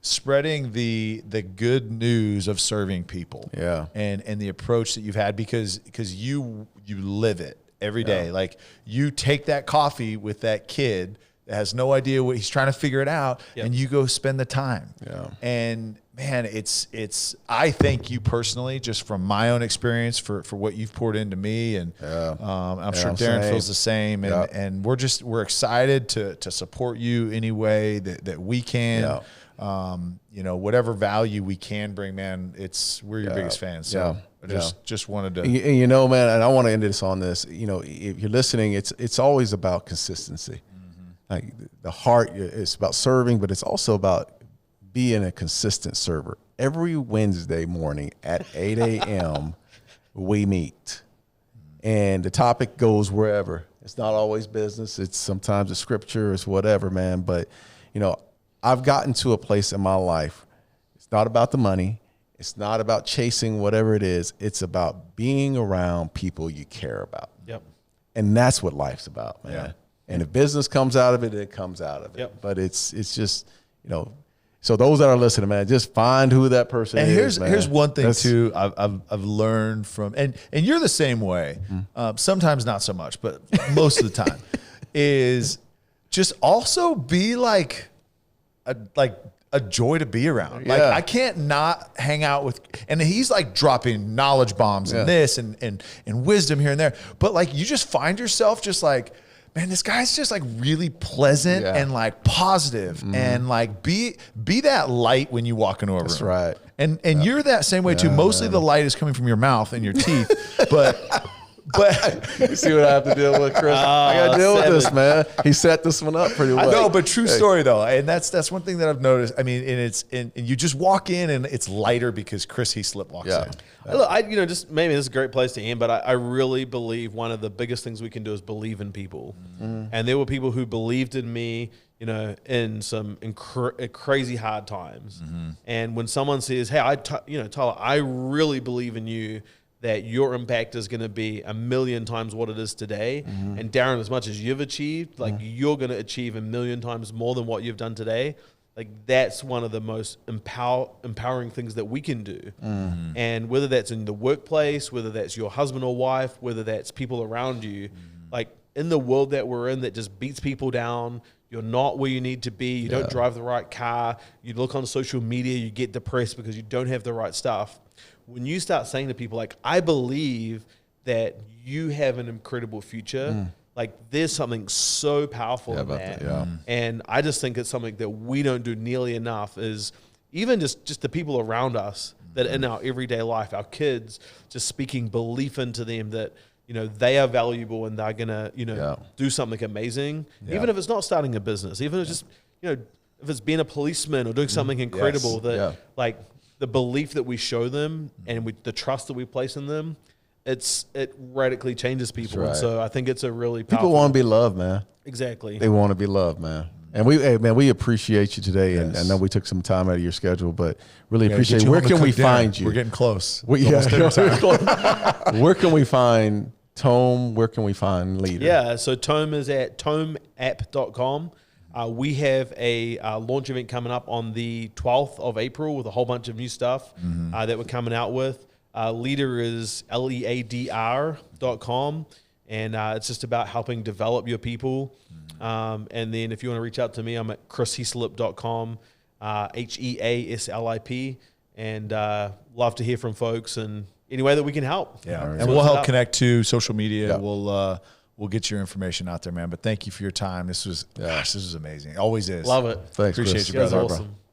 the good news of serving people, Yeah. and the approach that you've had, because you live it every day. Like, you take that coffee with that kid that has no idea what he's trying to figure it out, and you go spend the time. Yeah. And man, it's I thank you personally, just from my own experience, for what you've poured into me, and I'm sure Darren feels the same. And and we're excited to support you any way that we can. Whatever value we can bring, man. We're your biggest fans. So I just wanted to. And man, and I want to end this on this. If you're listening, it's always about consistency. Like, the heart is about serving, but it's also about being a consistent server. Every Wednesday morning at 8 a.m. we meet, and the topic goes wherever. It's not always business. It's sometimes it's scripture. It's whatever, man. But I've gotten to a place in my life. It's not about the money. It's not about chasing whatever it is. It's about being around people you care about. Yep. And that's what life's about, man. Yeah. And if business comes out of it, it comes out of it. Yep. But it's just, so those that are listening, man, just find who that person is. And here's one thing too I've learned from, and you're the same way. Sometimes not so much, but most of the time, is just also be like a joy to be around. Like, I can't not hang out with, and he's like dropping knowledge bombs and this and wisdom here and there. But like, you just find yourself just like, man, this guy's just like really pleasant and like positive, and like be that light when you walk into a room. That's right. And you're that same way too. Mostly the light is coming from your mouth and your teeth, but you see what I have to deal with, Chris? I got to deal with this, man. He set this one up pretty well. No, but true story though, and that's one thing that I've noticed. I mean, and you just walk in and it's lighter because Chris Heaslip walks in. Look, just maybe this is a great place to end, but I really believe one of the biggest things we can do is believe in people. And there were people who believed in me, in some crazy hard times. And when someone says, "Hey, Tyler, I really believe in you, that your impact is going to be 1,000,000 times what it is today. And Darren, as much as you've achieved, like you're going to achieve 1,000,000 times more than what you've done today." Like, that's one of the most empowering things that we can do. And whether that's in the workplace, whether that's your husband or wife, whether that's people around you, like in the world that we're in that just beats people down, you're not where you need to be, you don't drive the right car, you look on social media, you get depressed because you don't have the right stuff. When you start saying to people, like, I believe that you have an incredible future, like, there's something so powerful in that. And I just think it's something that we don't do nearly enough, is even just the people around us that in our everyday life, our kids, just speaking belief into them that, they are valuable and they're going to, do something amazing. Even if it's not starting a business, even if it's just, if it's being a policeman or doing something incredible, like, the belief that we show them and the trust that we place in them, it radically changes people. Right. And so I think it's a really powerful. People want to be loved, man. Exactly. They want to be loved, man. And we appreciate you today. And I know we took some time out of your schedule, but really appreciate it. Where can we find you? We're getting close. Where can we find Tome? Where can we find Leadr? Yeah, so Tome is at tomeapp.com. We have a launch event coming up on the 12th of April with a whole bunch of new stuff that we're coming out with. Leadr is leadr.com, and it's just about helping develop your people. And then if you want to reach out to me, I'm at chrisheaslip.com, HEASLIP, and love to hear from folks. And any way that we can help. Yeah, Right. and we'll help connect to social media. Yeah. We'll get your information out there, man. But thank you for your time. This was amazing. It always is. Love it. Thanks, Appreciate Chris. you, You guys brother. are awesome.